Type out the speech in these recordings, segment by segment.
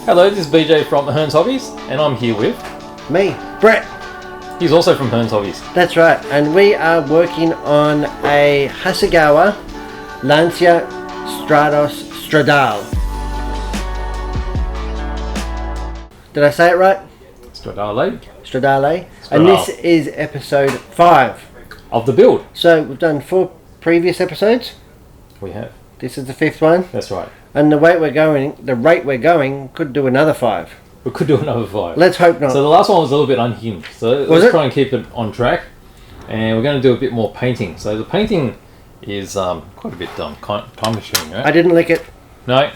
Hello, this is BJ from Hearns Hobbies, and I'm here with... Me, Brett. He's also from Hearns Hobbies. That's right, and we are working on a Hasegawa Lancia Stratos Stradale. Did I say it right? Stradale. Stradale. And this is episode 5 of the build. So we've done 4 previous episodes. We have. This is the 5th one. That's right. And the rate we're going, could do another 5. We could do another 5. Let's hope not. So the last one was a little bit unhinged. So let's try and keep it on track. And we're going to do a bit more painting. So the painting is quite a bit time consuming, right? I didn't lick it. No.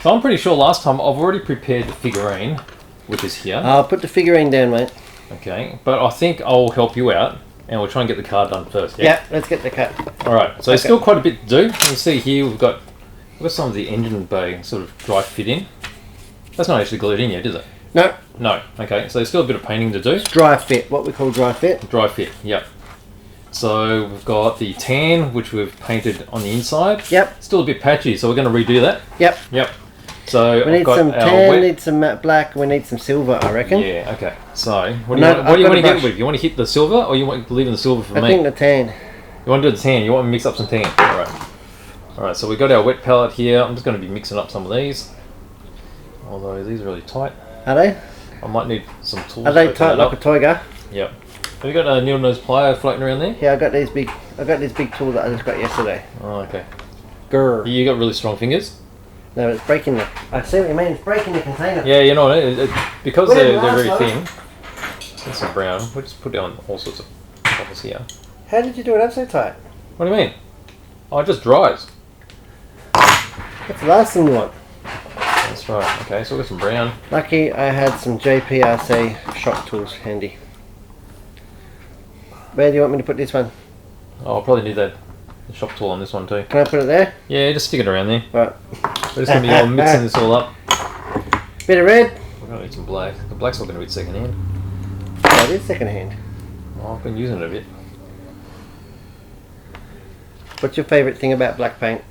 So I'm pretty sure last time I've already prepared the figurine, which is here. I'll put the figurine down, mate. Okay. But I think I'll help you out. And we'll try and get the card done first. Yeah, let's get the cut. Alright, so there's still quite a bit to do. You can see here we've got some of the engine bay sort of dry fit in. That's not actually glued in yet, is it? No. No. Okay, so there's still a bit of painting to do. It's dry fit, what we call dry fit. Dry fit, yep. So we've got the tan, which we've painted on the inside. Yep. Still a bit patchy, so we're going to redo that. Yep. Yep. So we need some tan, we need some matte black, we need some silver, I reckon. Yeah, okay. So, what do you want to get with? You want to hit the silver, or you want to leave the silver for me? I think the tan. You want to do the tan, you want to mix up some tan. Alright, so we've got our wet palette here. I'm just going to be mixing up some of these. Although these are really tight. Are they? I might need some tools. Are they tight like a toy gun? Yep. Have you got a needle nose plier floating around there? Yeah, I got this big tool that I just got yesterday. Oh, okay. Grr. You got really strong fingers? No, it's breaking the... I see what you mean, it's breaking the container. Yeah, you know what, because they're very thin. There's some brown. We'll just put down all sorts of bubbles here. How did you do it up so tight? What do you mean? Oh, it just dries. That's the last thing you want. That's right. Okay, so we've got some brown. Lucky I had some JPRC shop tools handy. Where do you want me to put this one? Oh, I'll probably need the shop tool on this one too. Can I put it there? Yeah, just stick it around there. Right. We're just going to be all mixing this all up. Bit of red. We're going to need some black. The black's not going to be second hand. Oh, it is second hand. Oh, I've been using it a bit. What's your favourite thing about black paint?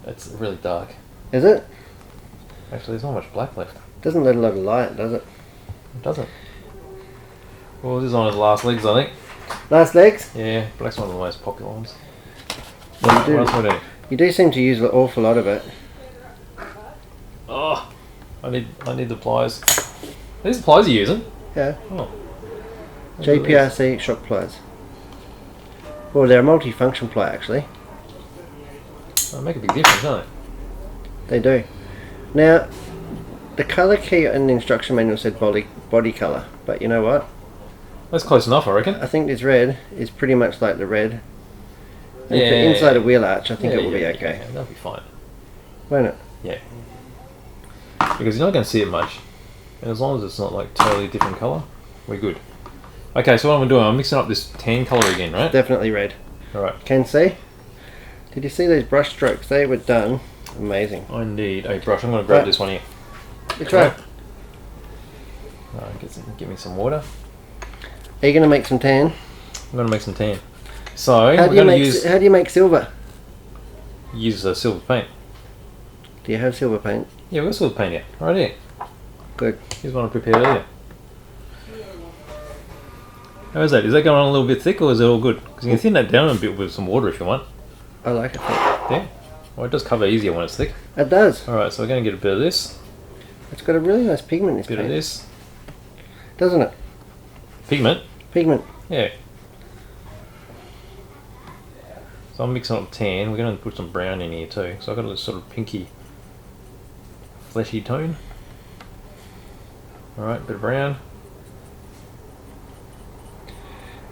It's really dark. Is it? Actually, there's not much black left. Doesn't let a lot of light, does it? It doesn't. Well, this is on his last legs, I think. Last legs? Yeah, black's one of the most popular ones. Well, what else am I doing? You do seem to use an awful lot of it. Oh, I need the pliers. Are these the pliers you're using? Yeah. Oh. JPRC shock pliers. Well, they're a multi-function plier actually. They make a big difference, don't they? They do. Now, the colour key in the instruction manual said body colour, but you know what? That's close enough, I reckon. I think this red is pretty much like the red. And yeah, for inside a wheel arch, I think it will be okay. Yeah, that'll be fine. Won't it? Yeah. Because you're not going to see it much. And as long as it's not like totally different colour, we're good. Okay, so what I'm doing, I'm mixing up this tan colour again, right? Definitely red. Alright. Can see? Did you see those brush strokes? They were done. Amazing. I need a brush. I'm going to grab this one here. Which one? Get me some water. Are you going to make some tan? I'm going to make some tan. So, how do you make silver? Use silver paint. Do you have silver paint? Yeah, we've got silver paint here. Right here. Good. Here's one I prepared earlier. How is that? Is that going on a little bit thick or is it all good? Because you can thin that down a bit with some water if you want. I like it thick. Yeah. Well, it does cover easier when it's thick. It does. Alright, so we're going to get a bit of this. It's got a really nice pigment, this bit paint. Of this. Doesn't it? Pigment? Pigment. Yeah. So I'm mixing up tan. We're going to put some brown in here too. So I've got a sort of pinky, fleshy tone. Alright, bit of brown.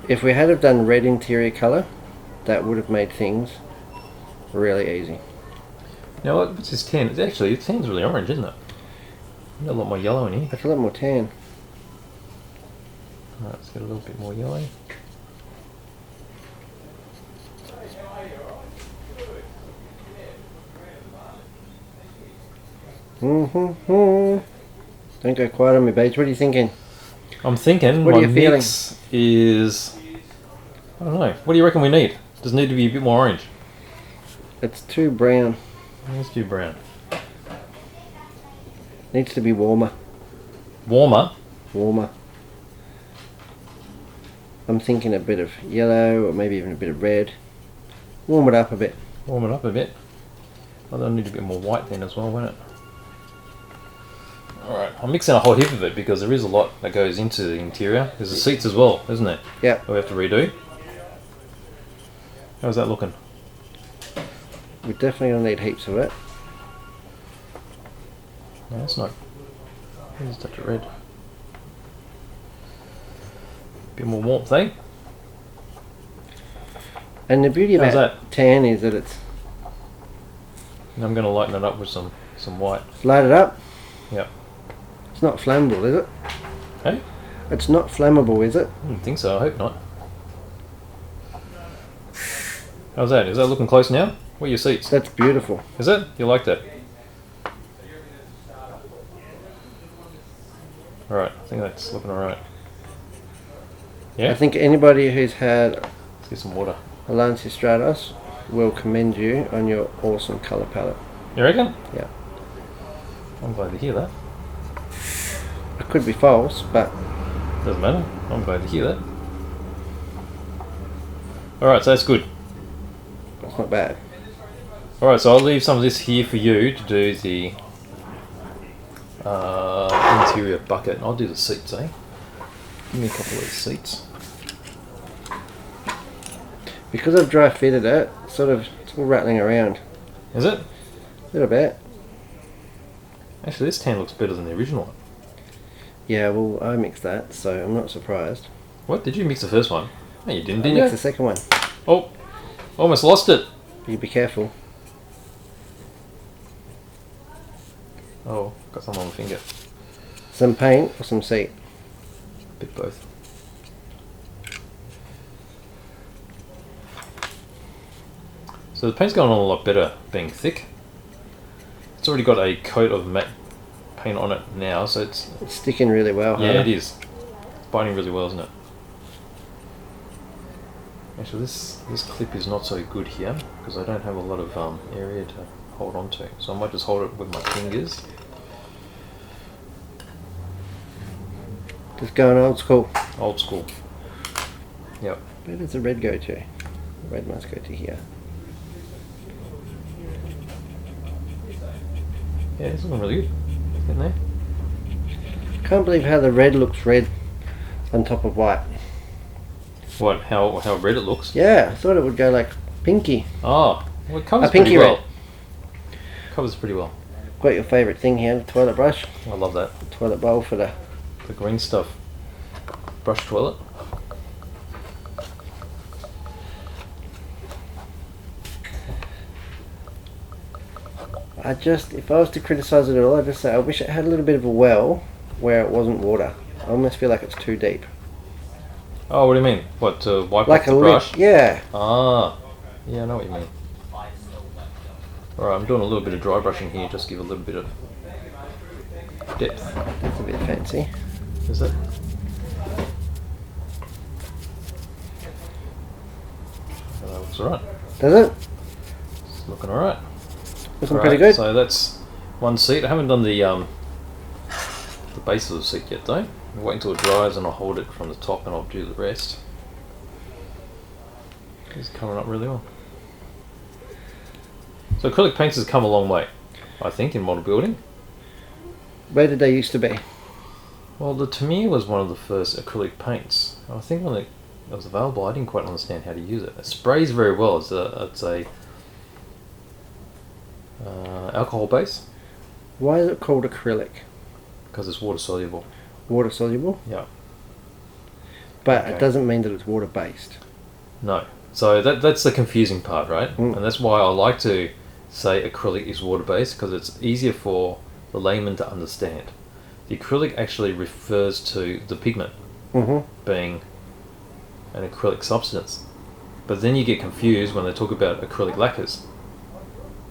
If we had have done red interior colour, that would have made things really easy. Now what's this tan? It's tan's really orange, isn't it? Got a lot more yellow in here. That's a lot more tan. Alright, let's get a little bit more yellow. Don't go quiet on me, babes. What are you thinking? I'm thinking what my are you feeling? mix is... I don't know. What do you reckon we need? Does it need to be a bit more orange? It's too brown. Let's do brown. Needs to be warmer. Warmer. Warmer. I'm thinking a bit of yellow or maybe even a bit of red. Warm it up a bit. Warm it up a bit. Well, they'll need a bit more white then as well, won't it? Alright, I'm mixing a whole heap of it because there is a lot that goes into the interior. There's the seats as well, isn't there? Yeah. That we have to redo. How's that looking? We're definitely going to need heaps of it. No, that's not. Let's touch it red. Bit more warmth, eh? And the beauty How's about tan is that it's And I'm going to lighten it up with some white. light it up. Yeah. It's not flammable, is it? Hey? It's not flammable, is it? I don't think so. I hope not. How's that? Is that looking close now? What are your seats? That's beautiful. Is it? You like that? Alright, I think that's looking alright. Yeah? I think anybody who's had Let's get some water. a Lancia Stratos will commend you on your awesome colour palette. You reckon? Yeah. I'm glad to hear that. It could be false, but Doesn't matter. I'm glad to hear that. Alright, so that's good. it's not bad. Alright, so I'll leave some of this here for you to do the interior bucket. I'll do the seats, eh? Give me a couple of these seats. Because I've dry fitted it, it's all rattling around. Is it? A little bit. Actually, this tan looks better than the original one. Yeah, well, I mixed that, so I'm not surprised. What? Did you mix the first one? No, you didn't, I did mixed you? the second one. Oh, almost lost it. You be careful. Oh, got some on my finger. Some paint or some seat? Bit both. So the paint's going on a lot better being thick. It's already got a coat of matte paint on it now, so it's... It's sticking really well, Yeah, huh? it is. It's biting really well, isn't it? Actually, this clip is not so good here because I don't have a lot of area to hold on to. So I might just hold it with my fingers. Just going old school. Old school. Yep. Where does the red go to? The red must go to here. Yeah, it's looking really good. Getting there. Can't believe how the red looks red on top of white. What? How red it looks? Yeah, I thought it would go like pinky. Oh, well, it covers A pinky pretty well. red. Covers pretty well. Got your favourite thing here, the toilet brush. I love that. The toilet bowl for the... The green stuff. Brush toilet. if I was to criticise it at all, I'd just say I wish it had a little bit of a well where it wasn't water. I almost feel like it's too deep. Oh, what do you mean? What, to wipe Like off a the lip, brush? yeah. Ah, yeah, I know what you mean. Alright, I'm doing a little bit of dry brushing here, just give a little bit of depth. That's a bit fancy. Is it? That looks alright. Does it? It's looking alright. Looking pretty good. So that's one seat. I haven't done the base of the seat yet though. I'll wait until it dries and I'll hold it from the top and I'll do the rest. It's coming up really well. So acrylic paints has come a long way, I think, in model building. Where did they used to be? Well, the Tamiya was one of the first acrylic paints. I think when it was available, I didn't quite understand how to use it. It sprays very well. It's a alcohol base Why is it called acrylic? because it's water soluble. Water soluble? Yeah. But Okay. it doesn't mean that it's water based. No. So that's the confusing part, right? Mm. And that's why I like to say acrylic is water based because it's easier for the layman to understand. The acrylic actually refers to the pigment Mm-hmm. being an acrylic substance. But then you get confused when they talk about acrylic lacquers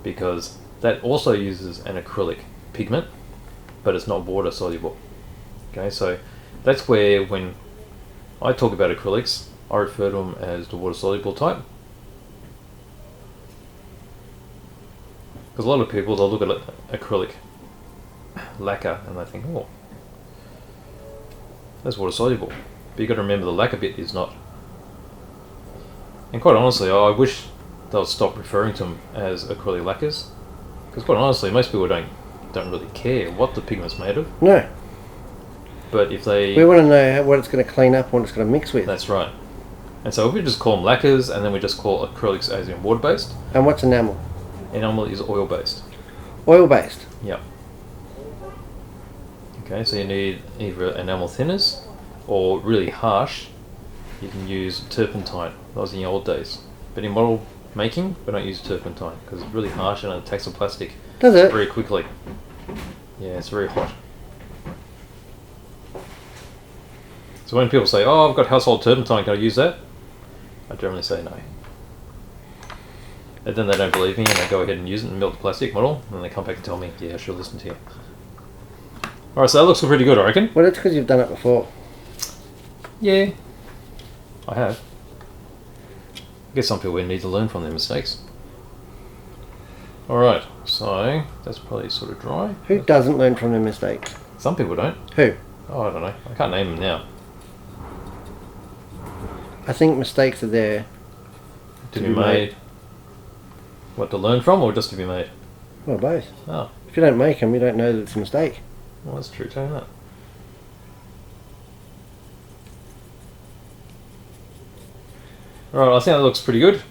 because that also uses an acrylic pigment, but it's not water soluble. Okay, so that's where when I talk about acrylics, I refer to them as the water soluble type. Because a lot of people, they'll look at acrylic lacquer and they think, oh, that's water soluble. But you've got to remember the lacquer bit is not. And quite honestly, I wish they'll stop referring to them as acrylic lacquers, because quite honestly, most people don't really care what the pigment's made of. No. But if they... We want to know what it's going to clean up, what it's going to mix with. That's right. And so if we just call them lacquers, and then we just call acrylics as in water-based. And what's enamel? Enamel is oil-based. Oil-based? Yep. Okay, so you need either enamel thinners, or really harsh, you can use turpentine. That was in the old days. But in model making, we don't use turpentine, because it's really harsh and it attacks the plastic very quickly. Yeah, it's very hot. So when people say, oh, I've got household turpentine, can I use that? I generally say no. And then they don't believe me and they go ahead and use it and melt the plastic model, and then they come back and tell me, yeah, I should listen to you. Alright, so that looks pretty good, I reckon. Well, that's because you've done it before. Yeah, I have. I guess some people need to learn from their mistakes. Alright, so that's probably sort of dry. Who doesn't learn from their mistakes? Some people don't. Who? Oh, I don't know. I can't name them now. I think mistakes are there To be made. What, to learn from or just to be made? Well, both. Oh, If you don't make them, you don't know that it's a mistake. well, that's true too, isn't it? Alright, I think that looks pretty good.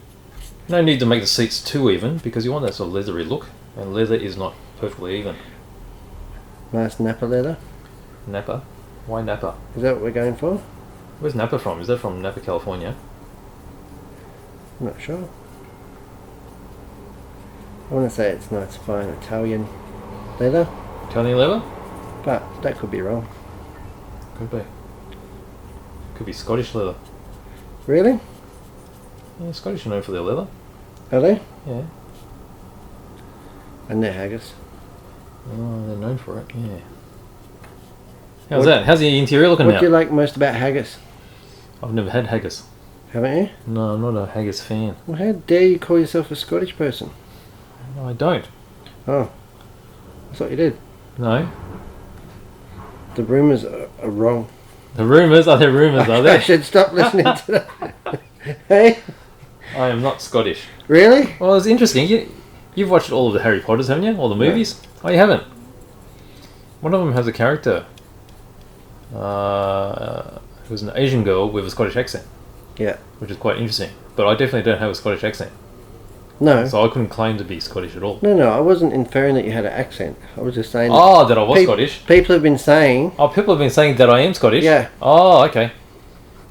No need to make the seats too even, because you want that sort of leathery look, and leather is not perfectly even. Nice Napa leather. Napa? Why Napa? Is that what we're going for? Where's Napa from? Is that from Napa, California? I'm not sure. I want to say it's nice, fine Italian leather, Italian leather? but that could be wrong. Could be. Could be Scottish leather. Really? Yeah, Scottish are known for their leather. Are they? Yeah. And they're haggis. Oh, they're known for it, yeah. How's that? How's the interior looking What now? do you like most about haggis? I've never had haggis. Haven't you? No, I'm not a haggis fan. Well, how dare you call yourself a Scottish person? No, I don't. Oh, I thought you did. No. The rumours are wrong. The rumours? Are there rumours, are I there? should stop listening to that. Hey? I am not Scottish. Really? Well, it's interesting. You've watched all of the Harry Potters, haven't you? All the movies? No. Oh, you haven't? One of them has a character who's an Asian girl with a Scottish accent. Yeah. Which is quite interesting. But I definitely don't have a Scottish accent. No. So I couldn't claim to be Scottish at all. No, I wasn't inferring that you had an accent. I was just saying... Oh, that I was Scottish? People have been saying... Oh, people have been saying that I am Scottish? Yeah. Oh, okay.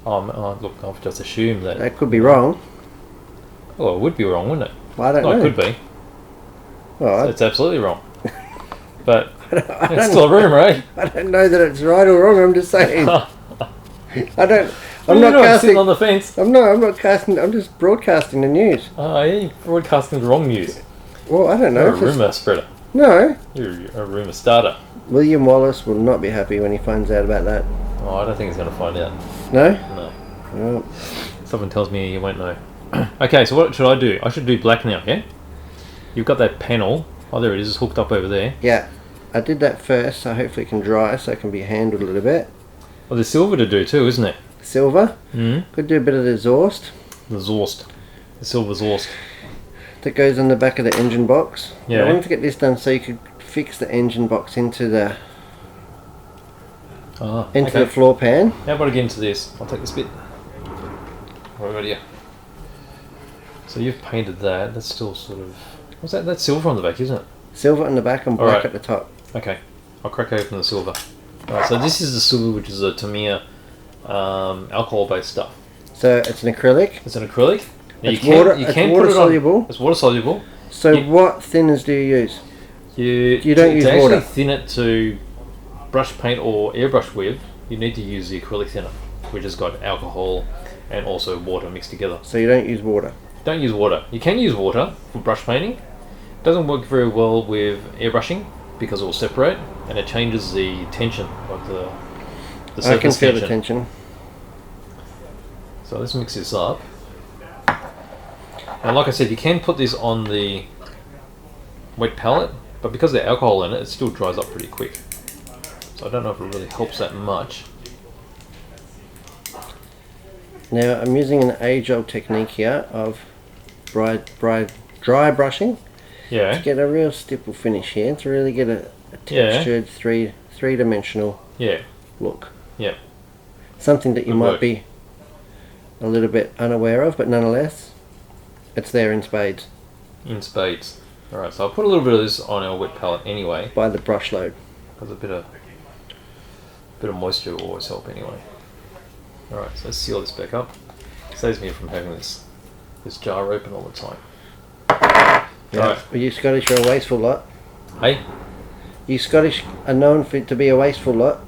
Oh, look, I've just assumed that... That could be wrong. Well, it would be wrong, wouldn't it? Well, I don't know. It could be. Well, It's absolutely wrong. But it's still a rumour, eh? I don't know that it's right or wrong. I'm just saying. I'm You're not casting sitting on the fence. I'm not casting. I'm just broadcasting the news. Oh, yeah, you're broadcasting the wrong news. Well, I don't know. You're a rumour spreader. No. You're a rumour starter. William Wallace will not be happy when he finds out about that. Oh, I don't think he's going to find out. No? No. Oh. Something tells me he won't know. Okay, so what should I do? I should do black now, yeah? You've got that panel. Oh, there it is. It's hooked up over there. Yeah. I did that first, so hopefully it can dry, so it can be handled a little bit. Well, there's silver to do too, isn't it? Silver. Mm-hmm. Could do a bit of the exhaust. The exhaust. The silver exhaust. That goes on the back of the engine box. Yeah. I wanted to get this done so you could fix the engine box into the the floor pan. How about I get into this? I'll take this bit. Right about here. So you've painted that. That's still sort of... What's that? That's silver on the back, isn't it? Silver on the back and black at the top. Okay. I'll crack open the silver. Alright, so this is the silver, which is a Tamiya alcohol-based stuff. So it's an acrylic. It's an acrylic. Now It's water soluble. It's water soluble. So what thinners do you use? You don't use water. To actually thin it to brush paint or airbrush with, you need to use the acrylic thinner, which has got alcohol and also water mixed together. So you don't use water? Don't use water. You can use water for brush painting. It doesn't work very well with airbrushing because it will separate and it changes the tension of the surface tension. I can feel the tension. So let's mix this up. And like I said, you can put this on the wet palette But because there's alcohol in it, it still dries up pretty quick. So I don't know if it really helps that much. Now I'm using an age-old technique here of dry brushing Yeah. to get a real stipple finish here, to really get a textured three-dimensional look. Yeah. Something that you Good might work. be a little bit unaware of, but nonetheless, it's there in spades In spades. Alright, so I'll put a little bit of this on our wet palette anyway, by the brush load. because a bit of moisture will always help anyway. Alright, so let's seal this back up. Saves me from having this jar open all the time. Yeah. Alright. Are you Scottish or a wasteful lot? Hey? You Scottish are known for to be a wasteful lot.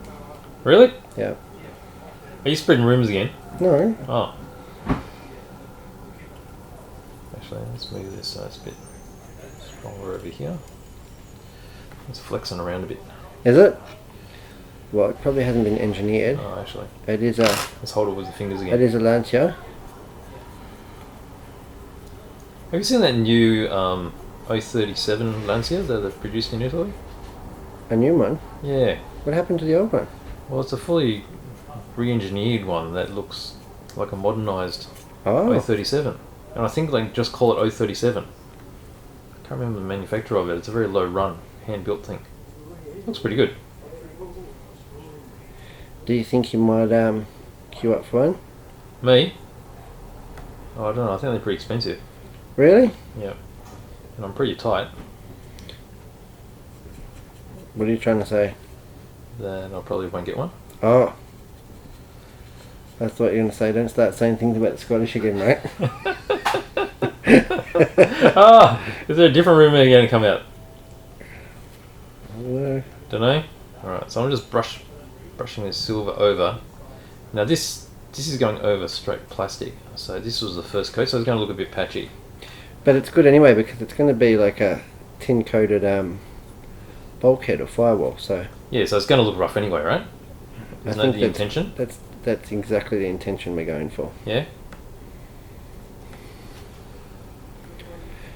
Really? Yeah. Are you spreading rumours again? No. Oh. Actually, let's move this so it's a bit stronger over here. It's flexing around a bit. Is it? Well, it probably hasn't been engineered. Oh, actually. It is a. Let's hold it with the fingers again. It is a Lancia. Have you seen that new 037 Lancia that they've produced in Italy? A new one. Yeah. What happened to the old one? Well, it's a fully re-engineered one that looks like a modernised Oh. 037. And I think they just call it 037. I can't remember the manufacturer of it. It's a very low run, hand-built thing. Looks pretty good. Do you think you might queue up for one? Me? Oh, I don't know. I think they're pretty expensive. Really? Yeah. And I'm pretty tight. What are you trying to say? Then I probably won't get one. Oh. I thought you were going to say, don't start saying things about the Scottish again, mate. Ah! Is there a different rumour going to come out? No. Don't know. Alright, so I'm just brushing this silver over. Now this is going over straight plastic. So this was the first coat, so it's going to look a bit patchy. But it's good anyway, because it's going to be like a tin-coated bulkhead or firewall, so... Yeah, so it's going to look rough anyway, right? Isn't that the intention? That's exactly the intention we're going for. Yeah?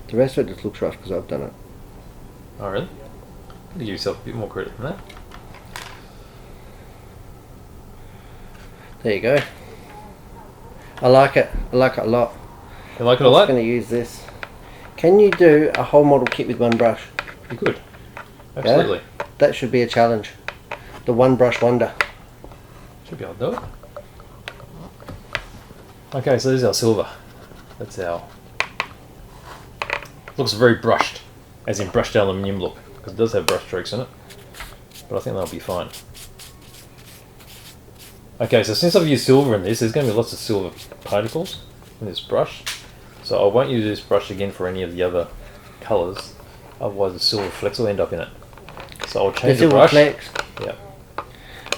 The rest of it just looks rough because I've done it. Oh, really? Give yourself a bit more credit than that. There you go. I like it. I like it a lot. You like it a I'm lot? going to use this. Can you do a whole model kit with one brush? You could. Absolutely. Yeah? That should be a challenge. The one brush wonder. Should be able to do it. Okay, so this is our silver. That's our... Looks very brushed, as in brushed aluminium look, because it does have brush strokes in it. But I think that'll be fine. Okay, so since I've used silver in this, there's going to be lots of silver particles in this brush. So I won't use this brush again for any of the other colours, otherwise the silver flecks will end up in it. So I'll change the brush. Flecks.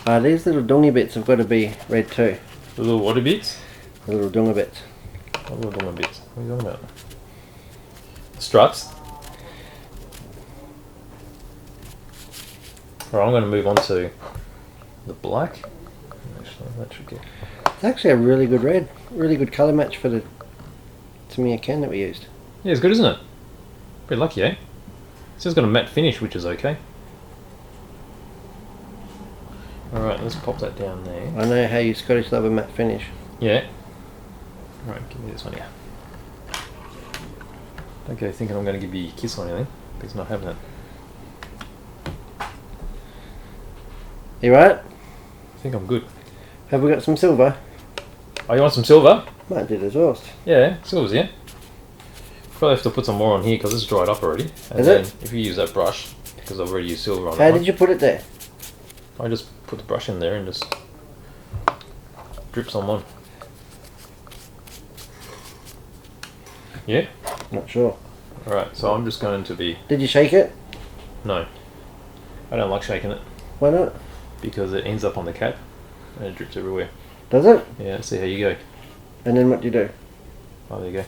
Yeah. These little dungy bits have got to be red too. The little water bits? The little dunga bits. What little dunga bits? What are you talking about? Struts. Alright, I'm going to move on to the black. Actually, that should get... It's actually a really good red. Really good colour match for the Tamiya can that we used. Yeah, it's good, isn't it? Pretty lucky, eh? It's just got a matte finish, which is okay. Alright, let's pop that down there. I know how you Scottish love a matte finish. Yeah. Alright, give me this one here. Don't go thinking I'm going to give you a kiss or anything, because not having it. You right? I think I'm good. Have we got some silver? Oh, you want some silver? Might do as well. Yeah, silver's here. Probably have to put some more on here because it's dried up already. And Is then it? if you use that brush, because I've already used silver on How it. did you put it there? I just put the brush in there and just drip some on. Yeah? Not sure. Alright, so I'm just going to be... Did you shake it? No. I don't like shaking it Why not? because it ends up on the cap and it drips everywhere. Does it? Yeah, let's see how you go. And then what do you do? Oh, there you go.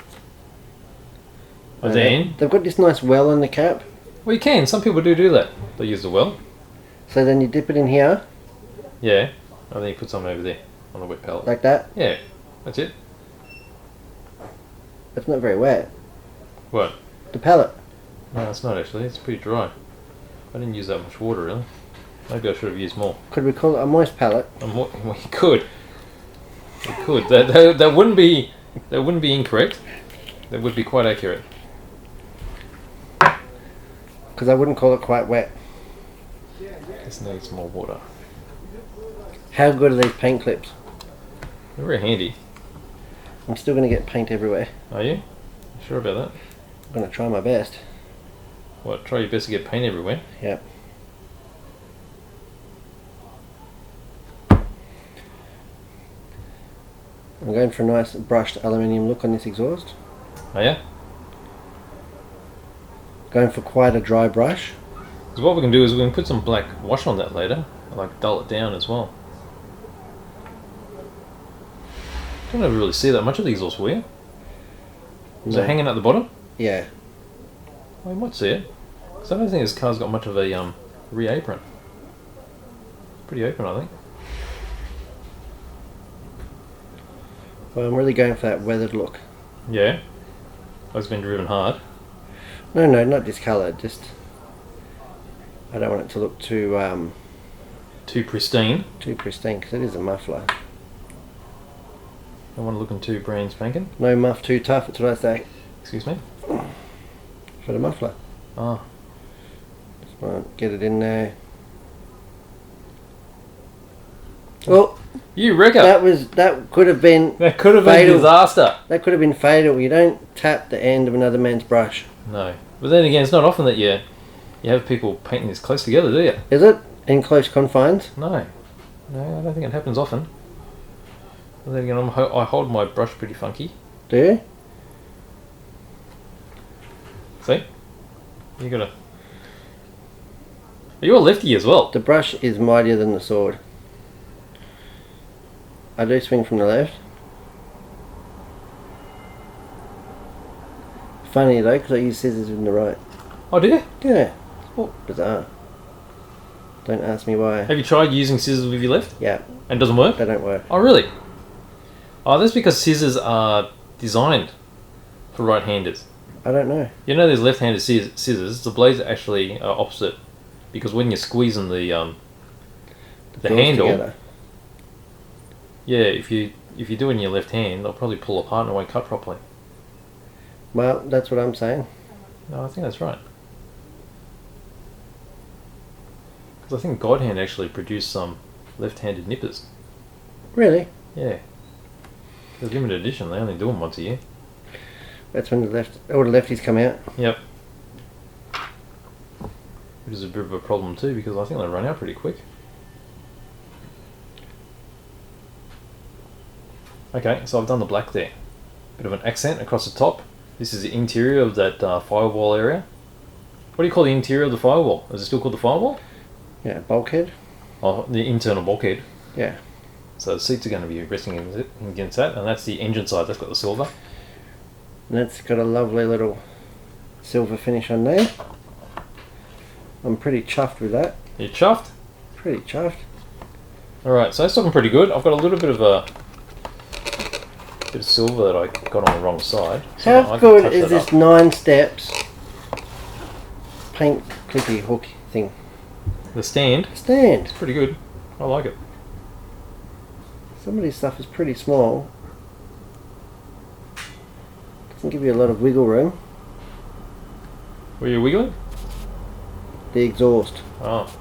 And then... They've got this nice well on the cap. Well, you can. Some people do that. They use the well. So then you dip it in here, Yeah. And then you put some over there on the wet palette. like that. Yeah. That's it. It's not very wet. What? The palette. No, it's not actually. It's pretty dry. I didn't use that much water really. Maybe I should have used more. Could we call it a moist palette? We could. We could. That wouldn't be incorrect. That would be quite accurate. Because I wouldn't call it quite wet. This needs more water. How good are these paint clips? They're very handy. I'm still going to get paint everywhere. Are you? Sure about that? I'm going to try my best. What? Try your best to get paint everywhere? Yep. I'm going for a nice brushed aluminium look on this exhaust. Oh yeah? Going for quite a dry brush. Because what we can do is we can put some black wash on that later. And like dull it down as well. Don't ever really see that much of the exhaust, will you? Is it hanging at the bottom? Yeah. Well, you might see it. Because I don't think this car's got much of a re-apron. Pretty open, I think. Well, I'm really going for that weathered look. Yeah. It's been driven hard. No, not discoloured. Just I don't want it to look too Too pristine. too pristine because it is a muffler. Don't want it looking too brand spanking. No muff too tough. That's what I say Excuse me? for the muffler. Oh. Just want to get it in there. Oh, You reckon? that could have been That could have been fatal. a disaster. That could have been fatal. You don't tap the end of another man's brush. No. But then again, it's not often that you have people painting this close together, do you? Is it in close confines? No. No, I don't think it happens often. But then again, I hold my brush pretty funky. Do you? See? You gotta... You're a lefty as well. The brush is mightier than the sword. I do swing from the left. Funny though, because I use scissors in the right. Oh, do you? Yeah. Oh, bizarre. Don't ask me why. Have you tried using scissors with your left? Yeah, And it doesn't work? they don't work. Oh, really? Oh, that's because scissors are designed for right-handers. I don't know. You know, there's left-handed scissors. The blades are actually opposite, because when you're squeezing the Jaws handle, together. yeah, if you do it in your left hand, they'll probably pull apart and it won't cut properly. Well, that's what I'm saying. No, I think that's right. Because I think Godhand actually produced some left-handed nippers. Really? Yeah. They're limited edition. They only do them once a year. That's when all the lefties come out. Yep. Which is a bit of a problem too, because I think they run out pretty quick. Okay, so I've done the black there. Bit of an accent across the top. This is the interior of that firewall area. What do you call the interior of the firewall? Is it still called the firewall? Yeah, bulkhead. Oh, the internal bulkhead. Yeah. So the seats are going to be resting against that, and that's the engine side. That's got the silver. And that's got a lovely little silver finish on there. I'm pretty chuffed with that. You're chuffed? Pretty chuffed. Alright, so it's looking pretty good. I've got a little bit of silver that I got on the wrong side. So I How can good touch is that this up. 9 steps paint clippy hook thing? The stand? Stand. It's pretty good. I like it. Some of this stuff is pretty small. Doesn't give you a lot of wiggle room. Were you wiggling? The exhaust. Oh.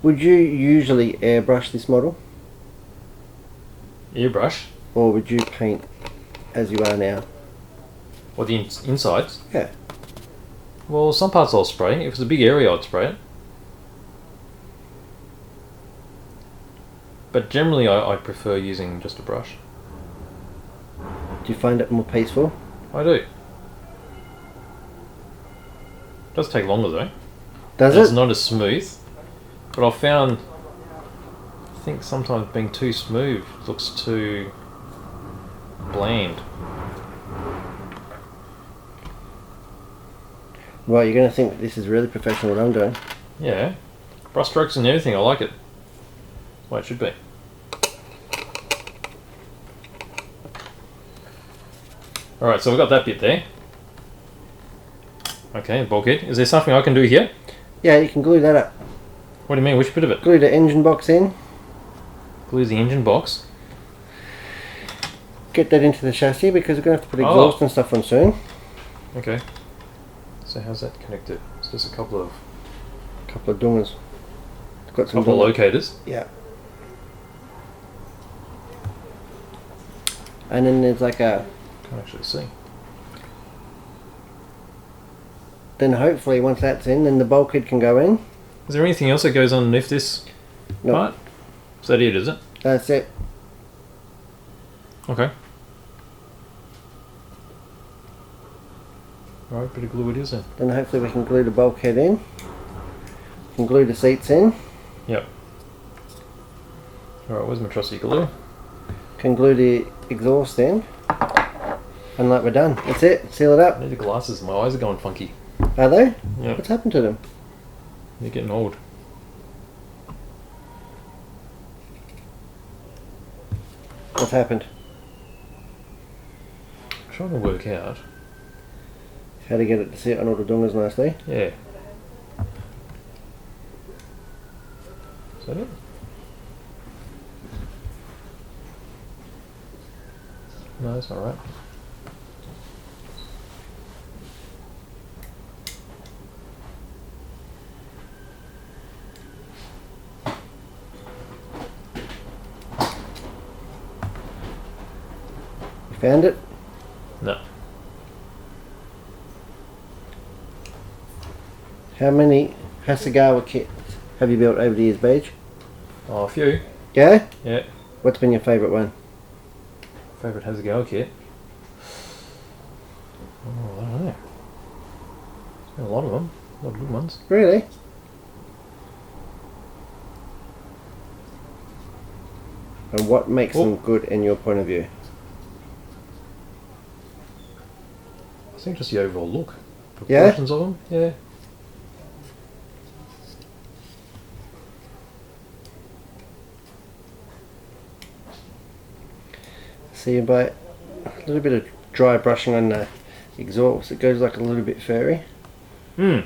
Would you usually airbrush this model? Airbrush? Or would you paint as you are now? Or the insides? Yeah. Well, some parts I'll spray. If it's a big area, I'd spray it. But generally, I prefer using just a brush. Do you find it more peaceful? I do. It does take longer though. Does It's it? not as smooth. But I've found, I think sometimes being too smooth looks too bland. Well, you're going to think this is really professional what I'm doing. Yeah. Brush strokes and everything, I like it. Well, it should be. Alright, so we've got that bit there. Okay, bulkhead. Is there something I can do here? Yeah, you can glue that up. What do you mean? Which bit of it? Glue the engine box in. Glue the engine box. Get that into the chassis because we're going to have to put exhaust and stuff on soon. Okay. So how's that connected? It's just a couple of dongers. It's got some couple of locators. Yeah. And then there's like a... Can't actually see. Then hopefully once that's in, then the bulkhead can go in. Is there anything else that goes underneath this part? Is that it, is it? That's it. Okay. Alright, bit of glue it is then. Then hopefully we can glue the bulkhead in. We can glue the seats in. Yep. Alright, where's my trusty glue? Can glue the exhaust in. And like we're done. That's it. Seal it I up. need the glasses, my eyes are going funky. Are they? Yep. What's happened to them? They're getting old. What's happened? I'm trying to work out. How to get it to sit on all the dongers nicely. Yeah. Is that it? No, that's not right. You found it? No. How many Hasegawa kits have you built over the years, Beige? Oh, a few. Yeah? Yeah. What's been your favourite one? Favourite Hasegawa kit? Oh, I don't know. There's been a lot of them. A lot of good ones. Really? And what makes them good in your point of view? I think just the overall look. Yeah? Proportions of them. Yeah. See, by a little bit of dry brushing on the exhaust, it goes like a little bit furry. Hmm.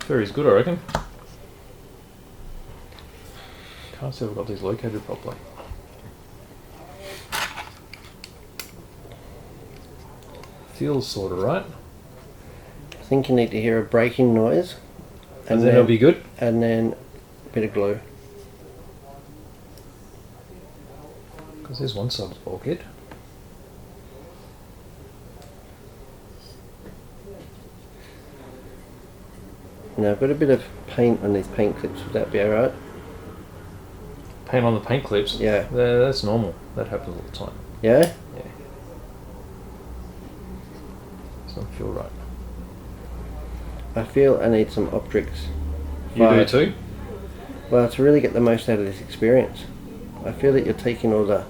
Furry's good, I reckon. Can't see if I've got these located properly. Feels sort of right. I think you need to hear a braking noise. And then it'll be good. And then a bit of glue. Because there's one side of the bulkhead. Now I've got a bit of paint on these paint clips. Would that be alright? Paint on the paint clips? Yeah. That's normal. That happens all the time. Yeah? Yeah. Doesn't feel right. I feel I need some optics. You do too? Well, to really get the most out of this experience. I feel that you're taking all the...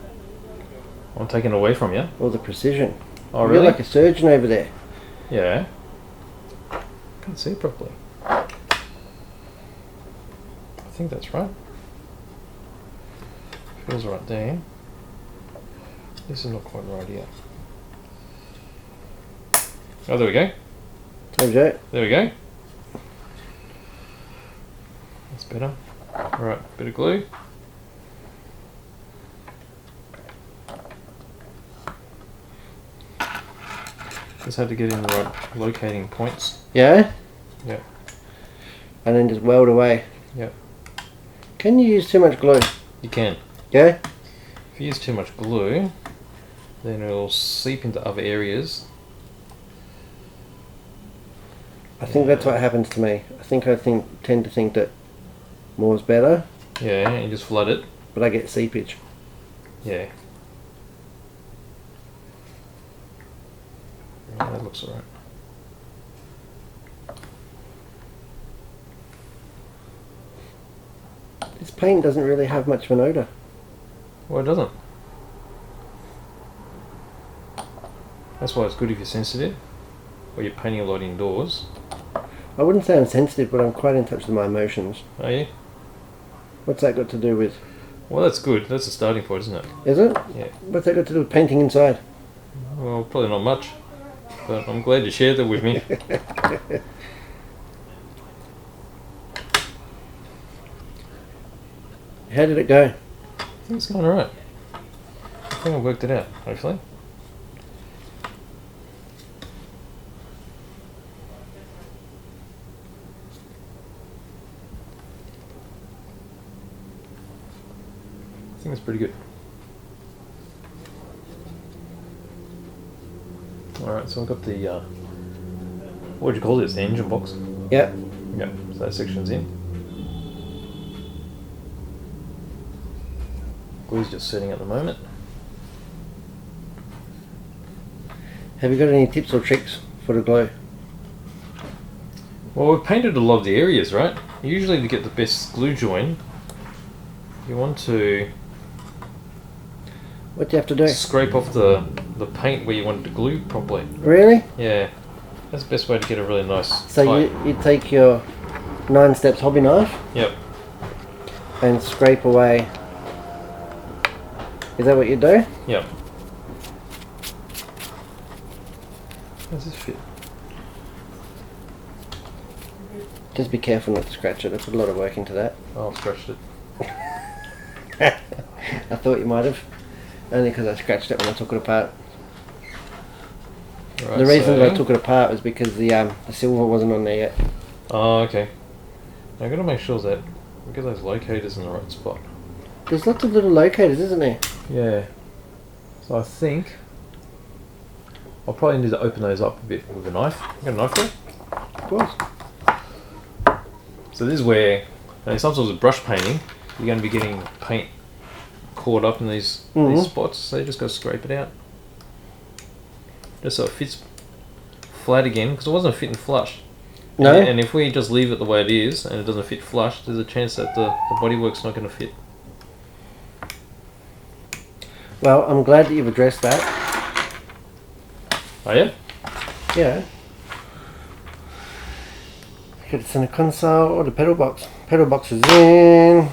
I'm taking it away from you. all the precision. Oh, really? You're like a surgeon over there. Yeah. Can't see it properly. I think that's right. Feels right there. This is not quite right yet. Oh, there we go. There we go. There we go. That's better. Alright, bit of glue. Just had to get in the right locating points. Yeah? Yeah. And then just weld away. Yep. Can you use too much glue? You can. Yeah? If you use too much glue, then it'll seep into other areas. I think that's what happens to me. I tend to think that more's better, Yeah, and you just flood it. but I get seepage. Yeah. Yeah, that looks alright. This paint doesn't really have much of an odour. Well, it doesn't. That's why it's good if you're sensitive, or you're painting a lot indoors. I wouldn't say I'm sensitive, but I'm quite in touch with my emotions. Are you? What's that got to do with... Well, that's good. That's a starting point, isn't it? Is it? Yeah. What's that got to do with painting inside? Well, probably not much. but I'm glad you shared that with me. How did it go? I think it's going alright. I think I worked it out, hopefully. I think it's pretty good. Alright, so I've got the, what would you call this, the engine box? Yep. Yep, so that section's in. Glue's just setting at the moment. Have you got any tips or tricks for the glue? Well, we've painted a lot of the areas, right? Usually to get the best glue join, you want to What do you have to do? scrape off the paint where you want it to glue properly. Really? Yeah, that's the best way to get a really nice So tight. you take your 9 steps hobby knife Yep. and scrape away. Is that what you do? Yep. How does this fit? Just be careful not to scratch it. I put a lot of work into that. Oh, I've scratched it. I thought you might have. Only because I scratched it when I took it apart. Right, The reason that I so- took it apart was because the silver wasn't on there yet. Oh, okay. I've got to make sure that we get those locators in the right spot. There's lots of little locators, isn't there? Yeah. So I think I'll probably need to open those up a bit with a knife. You got a knife there? Of course. So this is where, sometimes with brush painting, you're going to be getting paint caught up in these spots. So you just got to scrape it out, just so it fits flat again, because it wasn't fitting flush. No. And if we just leave it the way it is and it doesn't fit flush, there's a chance that the bodywork's not going to fit. Well, I'm glad that you've addressed that. Oh yeah? Yeah. Get this in the console or the pedal box. Pedal box is in.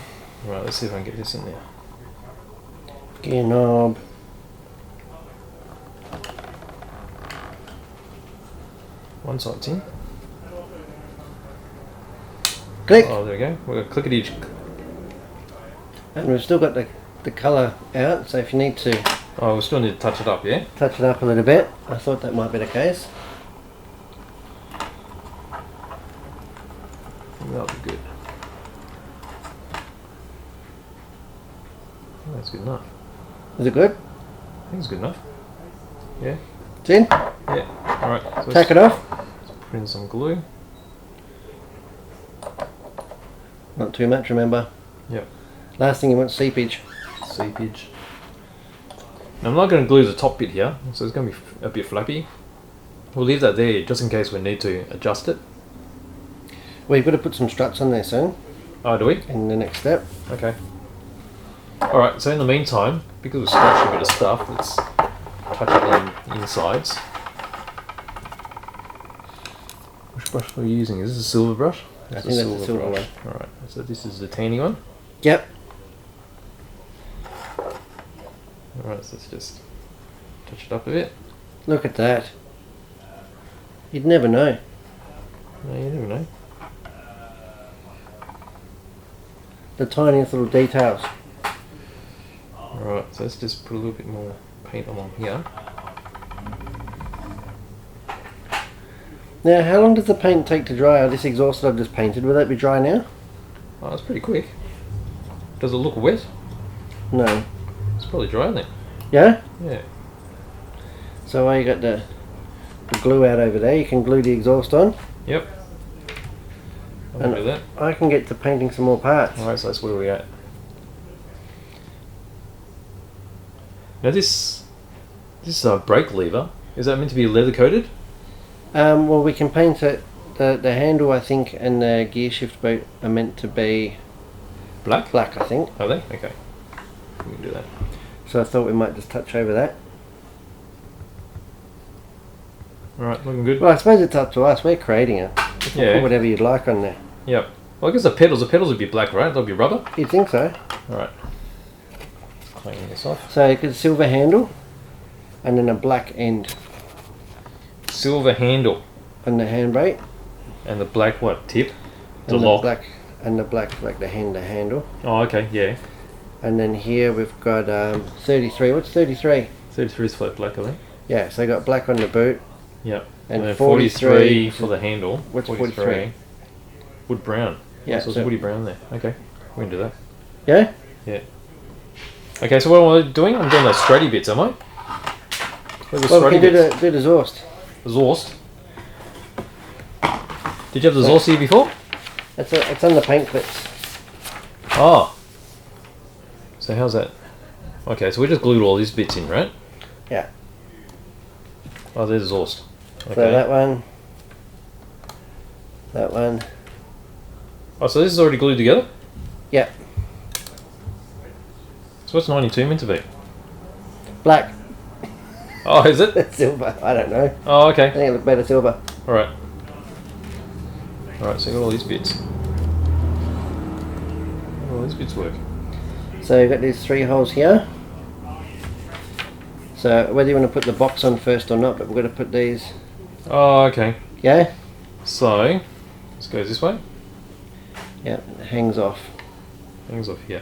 Right, let's see if I can get this in there. Gear knob. One side's in. Click. Oh, there we go. We're going to click at each. And we've still got the colour out, so if you need to Oh, we still need to touch it up, yeah? touch it up a little bit, I thought that might be the case. That'll be good. Oh, that's good enough. Is it good? I think it's good enough. Yeah? It's in? Yeah. Alright. So Take it off. put in some glue. Not too much, remember. Yep. Last thing you want, seepage. Seepage. Now I'm not going to glue the top bit here, so it's going to be a bit flappy. We'll leave that there just in case we need to adjust it. Well, you've got to put some struts on there soon, Oh, do we? in the next step. Okay. Alright, so in the meantime, because we've scratched a bit of stuff, let's touch up the insides. Which brush are we using? Is this a silver brush? I think that's the silver one. Alright, so this is the tanny one. Yep. Alright, so let's just touch it up a bit. Look at that. You'd never know. No, you never know. The tiniest little details. Alright, so let's just put a little bit more paint along here. Now, how long does the paint take to dry? This exhaust that I've just painted, will that be dry now? Oh, that's pretty quick. Does it look wet? No. It's probably dry, isn't it? Yeah? Yeah. So while you got the glue out over there, you can glue the exhaust on. Yep. I'll And do that. I can get to painting some more parts. Alright, so that's where we're at. Now this brake lever, is that meant to be leather coated? Well, we can paint it. The handle, I think, and the gear shift boot are meant to be Black? black, I think. Are they? Okay. We can do that. So I thought we might just touch over that. Alright, looking good. Well, I suppose it's up to us. We're creating it. You can Yeah. put whatever you'd like on there. Yep. Well, I guess the pedals would be black, right? They'll be rubber. You'd think so. Alright. Cleaning this off. So you got a silver handle and then a black end. silver handle. on the handbrake. And the black what? Tip? The And lock? the black like the handle. Oh, okay, yeah. And then here we've got 33. What's 33? 33 is flat black, I think. Yeah, so I got black on the boot. Yep. And then 43 for the handle. What's 43? Wood brown. Yeah, So it's so- woody brown there. Okay. We can do that. Yeah? Yeah. Okay, so what am I doing? I'm doing those straighty bits, am I? Where's the Well, we straighty can bits? do the exhaust. Exhaust. Did you have the exhaust here before? It's on the paint clips. Oh. So how's that? Okay, so we just glued all these bits in, right? Yeah. Oh, there's exhaust. Okay. So that one. Oh, so this is already glued together? Yeah. So what's 92 meant to be? Black. Oh, is it? Silver. I don't know. Oh, I okay. think it looked better silver. Alright. Alright, so you got all these bits. How do all these bits work? So you've got these 3 holes here. So whether you want to put the box on first or not, but we're going to put these. Oh, okay. Yeah? So, this goes this way. Yeah, it hangs off. Hangs off here.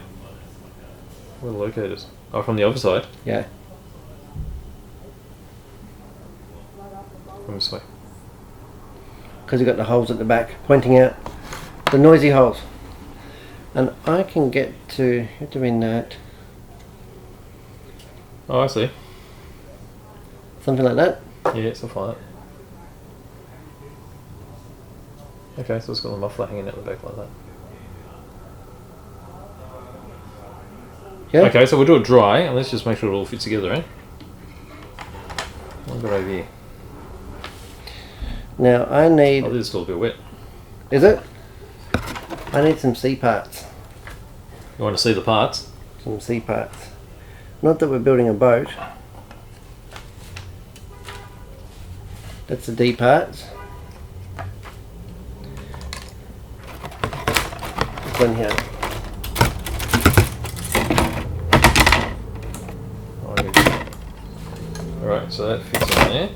Where are the locators? Oh, from the other side. Yeah. From this way. Because you've got the holes at the back pointing out. The noisy holes. And I can get to, you're doing that. Oh, I see. Something like that. Yeah, stuff like that. Okay, so it's got the muffler hanging out the back like that. Yeah. Okay, so we'll do it dry, and let's just make sure it all fits together, eh? I've got over here. Now I need, Oh, this is still a bit wet. is it? I need some C parts. You want to see the parts? Some C parts. Not that we're building a boat. That's the D parts. This one here. Alright, so that fits on there.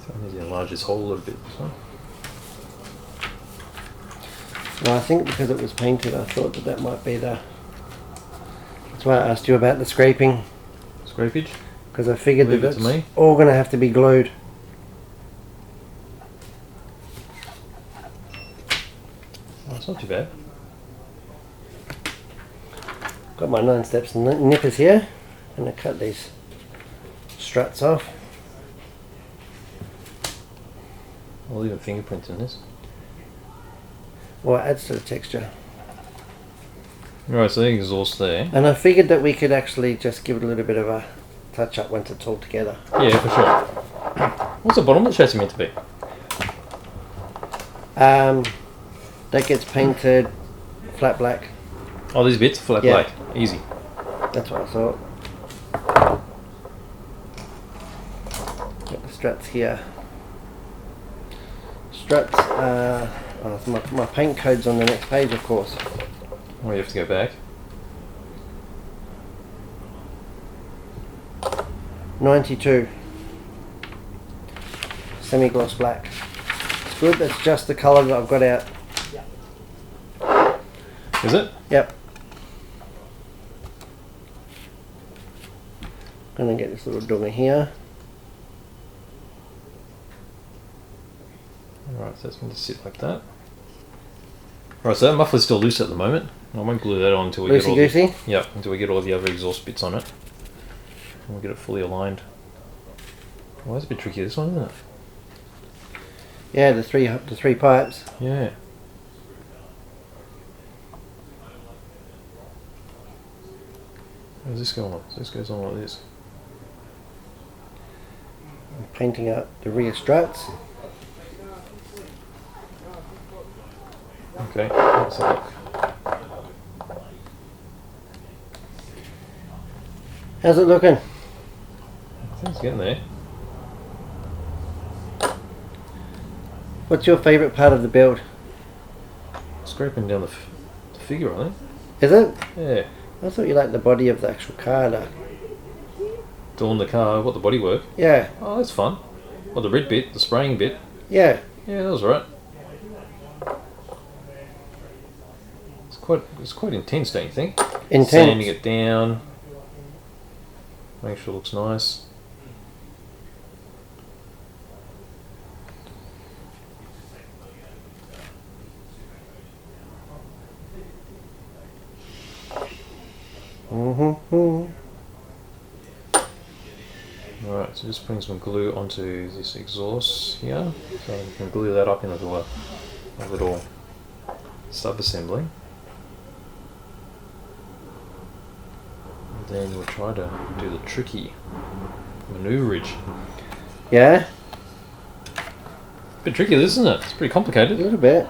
So I need to enlarge this hole a little bit. This one. Well, I think because it was painted, I thought that might be the. That's why I asked you about the scraping, Scrapage? because I figured Leave that it it's to me. all going to have to be glued. Oh, it's not too bad. Got my 9 steps nippers here. I'm going to cut these struts off. I'll leave a fingerprint in this. Well, it adds to the texture. Right, so the exhaust there. And I figured that we could actually just give it a little bit of a touch up once it's all together. Yeah, for sure. What's the bottom of the chassis meant to be? That gets painted flat black. Oh, these bits? Flat Yeah. black. Easy. That's what I thought. Got the struts here. Struts, my paint code's on the next page, of course. Oh, you have to go back. 92. Semi-gloss black. It's good, that's just the colour that I've got out. Is it? Yep. Gonna get this little dogger here. Alright, so that's going to sit like that. Right, so that muffler's still loose at the moment. I won't glue that on until we get all Loosey-goosey? Yep, until we get all the other exhaust bits on it. And we'll get it fully aligned. Well, that's a bit tricky, this one, isn't it? Yeah, the three pipes. Yeah. How's this going on? So this goes on like this. I'm painting out the rear struts. Okay, let's have a look. How's it looking? I think it's getting there. What's your favourite part of the build? Scraping down the figure, I think. Is it? Yeah. I thought you liked the body of the actual car, though. Doing the car, what, the bodywork? Yeah. Oh, that's fun. Well, the red bit, the spraying bit. Yeah. Yeah, that was right. It's quite intense, don't you think? Intense. Sanding it down. Make sure it looks nice. Alright, so just putting some glue onto this exhaust here, so we can glue that up into a little sub-assembly. And then we'll try to do the tricky manoeuvrage. Yeah? Bit tricky, isn't it? It's pretty A complicated. little bit.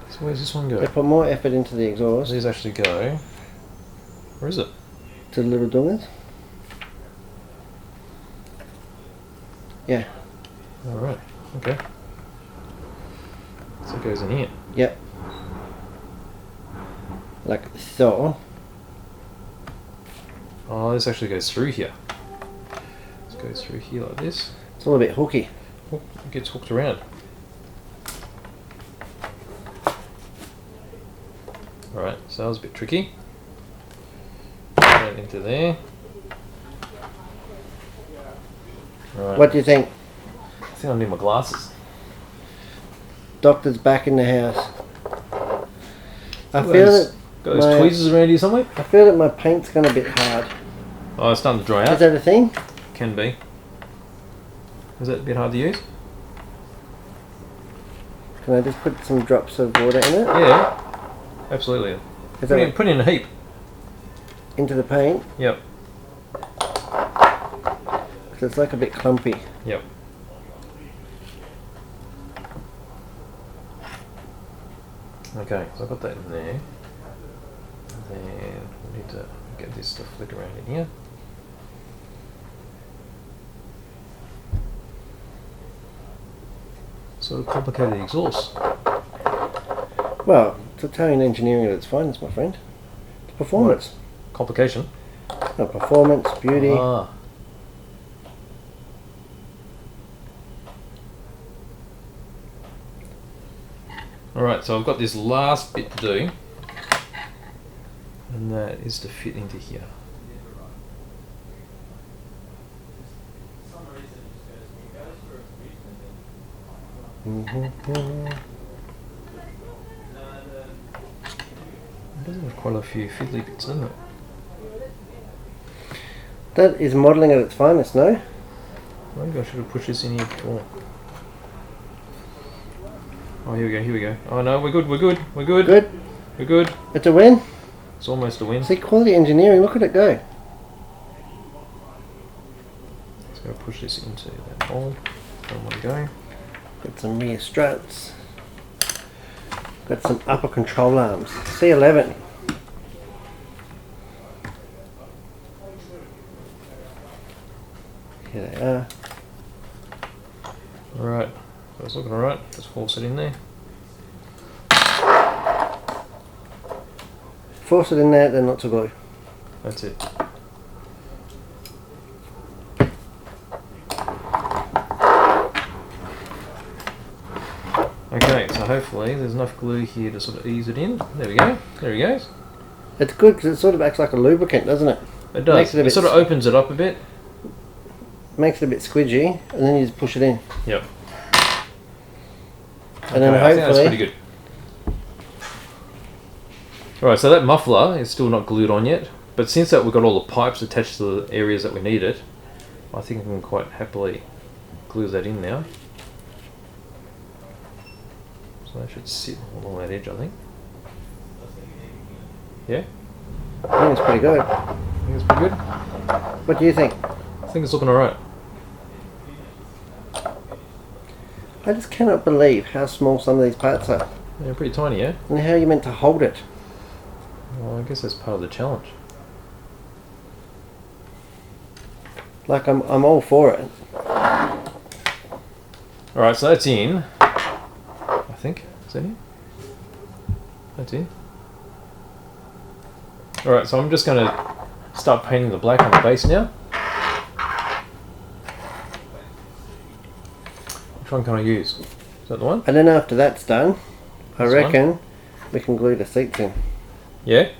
So where's this one go? They put more effort into the Where exhaust. does these actually go? Where is it? To the little dongers. Yeah. Alright, okay. So it goes in here. Yep. Like so. Oh, this actually goes through here. This goes through here like this. It's a little bit hooky. Oh, it gets hooked around. Alright, so that was a bit tricky. Put that into there. Right. What do you think? I think I need my glasses. Doctor's back in the house. I Got feel those- that Got those tweezers around here somewhere? I feel that my paint's gonna be hard. Oh, it's starting to dry Is out. that a thing? Can be. Is that a bit hard to use? Can I just put some drops of water in it? Yeah, absolutely. Is that Put in a heap. into the paint? Yep, Because it's like a bit clumpy. yep. Okay, so I've got that in there. And then we need to get this to flick around in here. Sort of complicated exhaust. Well, it's Italian engineering at its finest, my friend. It's performance. Complication. No, performance, beauty. Ah. Alright, so I've got this last bit to do, and that is to fit into here. It does have quite a few fiddly bits, doesn't it? That is modelling at its finest, no? Maybe I should have pushed this in here before. Oh, here we go. Oh no, we're good. Good? We're good. It's a win? It's almost a win. See, quality engineering, look at it go. Let's go push this into that hole. Don't want to go. Got some rear struts. Got some upper control arms. C11. Here they are. Alright, that's looking alright. Just force it in there. Force it in there, then not to glue. That's it. Okay, so hopefully there's enough glue here to sort of ease it in. There we go. There he goes. It's good because it sort of acts like a lubricant, doesn't it? It does. Makes it a It bit sort of opens it up a bit. Makes it a bit squidgy, and then you just push it in. Yep. And then Okay, I think that's pretty hopefully, good. Alright, so that muffler is still not glued on yet, but since that we've got all the pipes attached to the areas that we need it, I think I can quite happily glue that in now. So that should sit along that edge, I think. Yeah? I think it's pretty good. I think it's pretty good. What do you think? I think it's looking alright. I just cannot believe how small some of these parts are, Yeah, pretty tiny, yeah? and how you're meant to hold it. Well, I guess that's part of the challenge. Like I'm all for it. Alright, so that's in. I think. Is that in? That's in. Alright, so I'm just going to start painting the black on the base now. Which one can I use? Is that the one? And then after that's done, I This reckon we can glue the seats in. Yeah?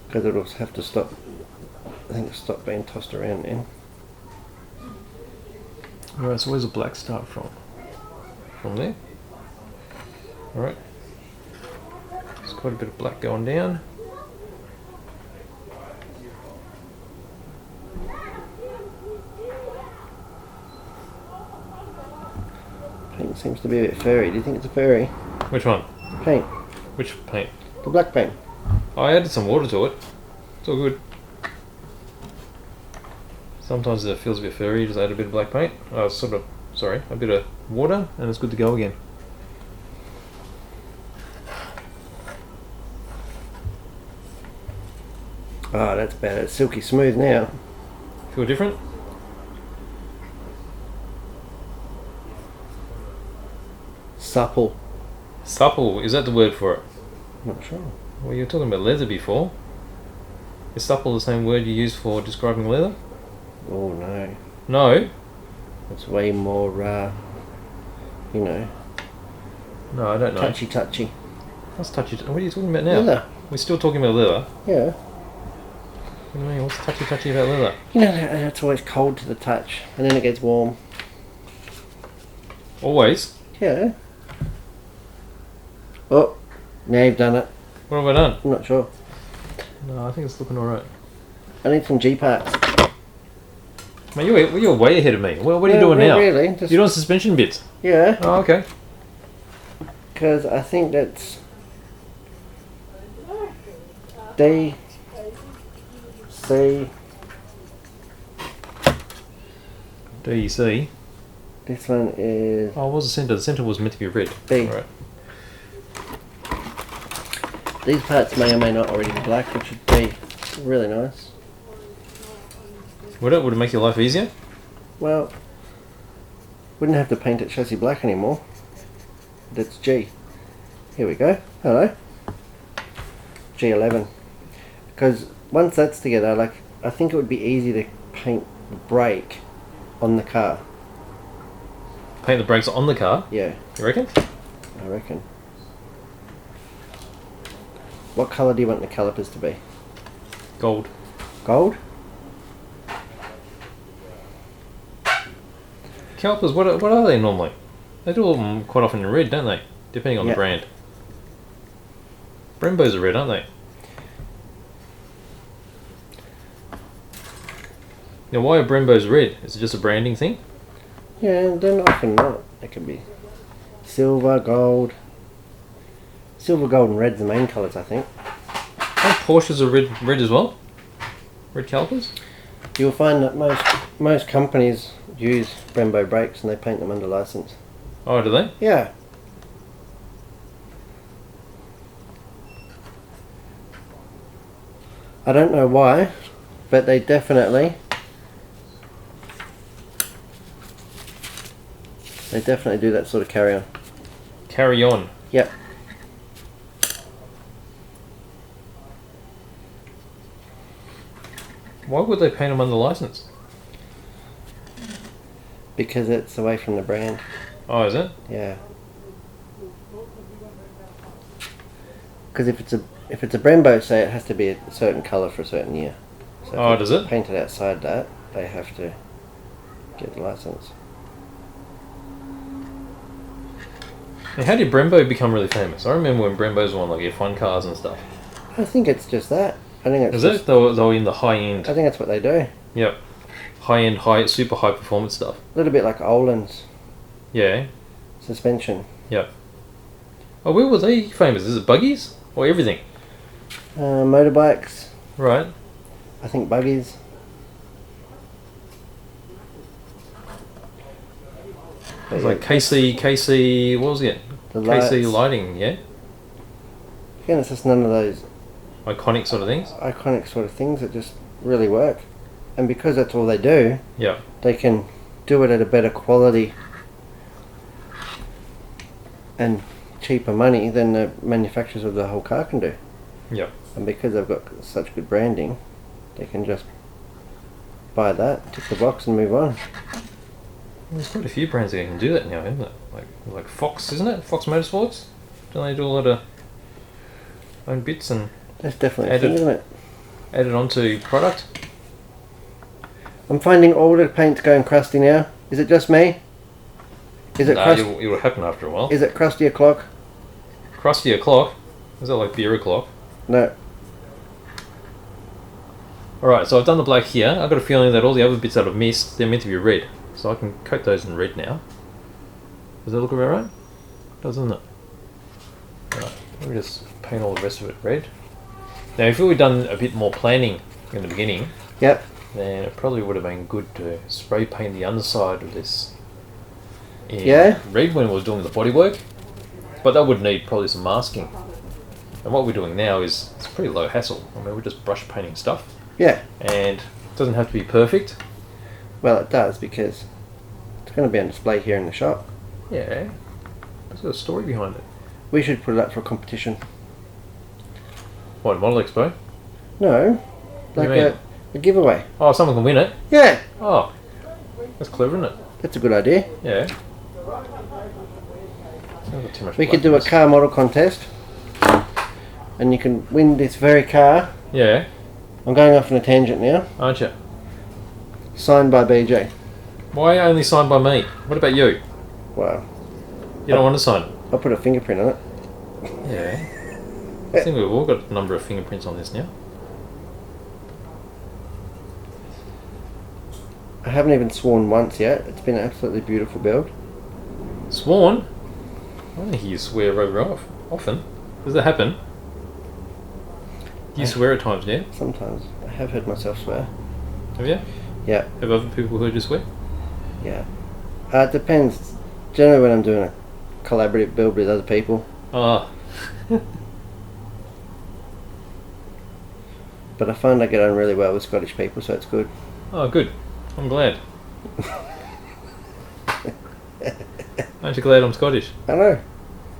Because it'll have to stop, I think it'll stop being tossed around then. Alright, so where's the black start from? From there? Alright. There's quite a bit of black going down. Paint seems to be a bit furry. Do you think it's a furry? Which one? Paint. Which paint? The black paint. I added some water to it. It's all good. Sometimes it feels a bit furry, just add a bit of black paint. A bit of water, and it's good to go again. Oh, that's better. It's silky smooth now. Feel different? Supple. Supple, is that the word for it? Not sure. Well, you were talking about leather before. Is supple the same word you use for describing leather? Oh no. No? It's way more, you know, No, I don't know. touchy. What's touchy? What are you talking about now? Leather. We're still talking about leather. Yeah. What do you mean? What's touchy about leather? You know, it's always cold to the touch, and then it gets warm. Always? Yeah. Oh, now you've done it. What have I done? I'm not sure. No, I think it's looking alright. I need some G parts. Man, you're way ahead of me. Well, what are you doing now? Really? Just, You're doing suspension bits? yeah, Oh, okay. because I think that's D, C. DEC. This one is Oh, what was the centre? The centre was meant to be red. B. Alright. These parts may or may not already be black, which would be really nice. Would it make your life easier? Well, wouldn't have to paint it chassis black anymore. That's G. Here we go. Hello. G11. Because once that's together, like, I think it would be easy to paint the brake on the car. Paint the brakes on the car? Yeah, You reckon? I reckon. What colour do you want the calipers to be? Gold. Gold? Calipers, what are they normally? They do them quite often in red, don't they? Depending on the Yeah. brand. Brembos are red, aren't they? Now, why are Brembos red? Is it just a branding thing? Yeah, they're often not. They can be silver, gold. Silver, gold and red's the main colours, I think. Aren't Porsches are red as well? Red calipers? You'll find that most companies use Brembo brakes and they paint them under license. Oh, do they? Yeah. I don't know why, but they definitely do that sort of carry on. Carry on. Yep. Why would they paint them under license? Because it's away from the brand. Oh, is it? Yeah. Because if it's a Brembo, say it has to be a certain colour for a certain year. So Oh, if does it's it? painted outside that, they have to get the license. Now, how did Brembo become really famous? I remember when Brembos were on like F1 cars and stuff. I think it's just that. I think it's Is just, it? They were in the high end. I think that's what they do. Yep. High-end, super high performance stuff. A little bit like Olin's Yeah. suspension. Yep. Oh, where were they famous? Is it buggies or everything? Motorbikes, Right. I think buggies. But It's yeah, like KC. What was it? the KC lights. lighting. Yeah. Again, it's just none of those Iconic sort of things. iconic sort of things that just really work. And because that's all they do, Yeah. they can do it at a better quality and cheaper money than the manufacturers of the whole car can do. Yeah. And because they've got such good branding, they can just buy that, tick the box and move on. There's quite a few brands that can do that now, isn't it? Like Fox, isn't it? Fox Motorsports? Don't they do a lot of own bits and That's definitely a thing, isn't it? add it onto product? I'm finding all the paint's going crusty now. Is it just me? Is it it will happen after a while. Is it crusty o'clock? Crusty o'clock? Is that like beer o'clock? No. Alright, so I've done the black here. I've got a feeling that all the other bits that I've missed, they're meant to be red. So I can coat those in red now. Does that look about right? Doesn't it? Right, let me just paint all the rest of it red. Now if we had done a bit more planning in the beginning, Yep. then it probably would have been good to spray paint the underside of this in red when we were doing the bodywork. But that would need probably some masking. And what we're doing now is it's pretty low hassle. I mean, we're just brush painting stuff. Yeah. And it doesn't have to be perfect. Well, it does because it's going to be on display here in the shop. Yeah. There's got a story behind it. We should put it up for a competition. What, Model Expo? No. What Like do you mean? a giveaway. Oh, someone can win it? Yeah. Oh. That's clever, isn't it? That's a good idea. Yeah. Too much We could do a blackness. car model contest. And you can win this very car. Yeah. I'm going off on a tangent now. Aren't you? Signed by BJ. Why only signed by me? What about you? Wow. You don't want to sign it? I'll put a fingerprint on it. Yeah. I think we've all got a number of fingerprints on this now. I haven't even sworn once yet. It's been an absolutely beautiful build. Sworn? I don't hear you swear very often. Does that happen? Do you swear at times, yeah? Sometimes. I have heard myself swear. Have you? Yeah. Have other people heard you swear? Yeah. It depends. Generally when I'm doing a collaborative build with other people. Ah. But I find I get on really well with Scottish people, so it's good. Oh, good. I'm glad. Aren't you glad I'm Scottish? I know.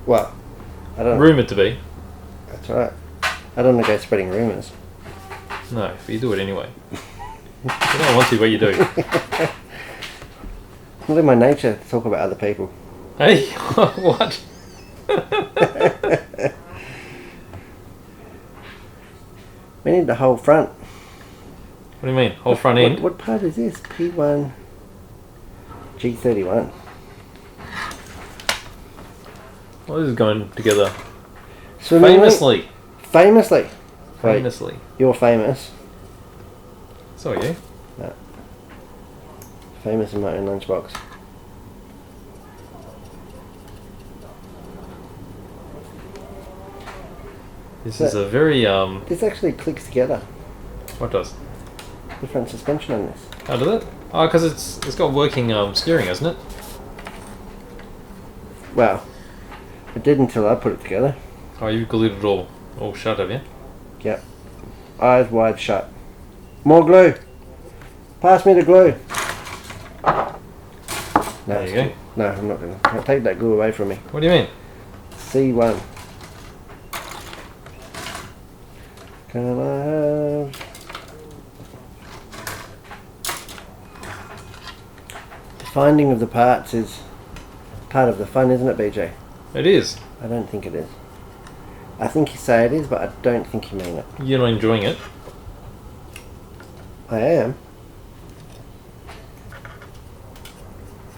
Well, I don't. Rumoured to be. That's right. I don't want to go spreading rumours. No, but you do it anyway. I don't want to, but you do. It's not in my nature to talk about other people. Hey, what? We need the whole front. What do you mean? Whole front end? What part is this? P1 G31. Well, this is going together Swimmingly? famously. Famously. Wait, Famously. you're famous. So are you? No. Famous in my own lunchbox. This is a very This actually clicks together. what does? The front suspension on this. How does it? Oh, because it's got working steering, hasn't it? Well, it did until I put it together. Oh, you've glued it all shut, have you? Yep. Eyes wide shut. More glue. Pass me the glue. No, There you go. No, I'm not going to. Take that glue away from me. What do you mean? C1. Can I have... The finding of the parts is part of the fun, isn't it, BJ? It is. I don't think it is. I think you say it is, but I don't think you mean it. You're not enjoying it. I am.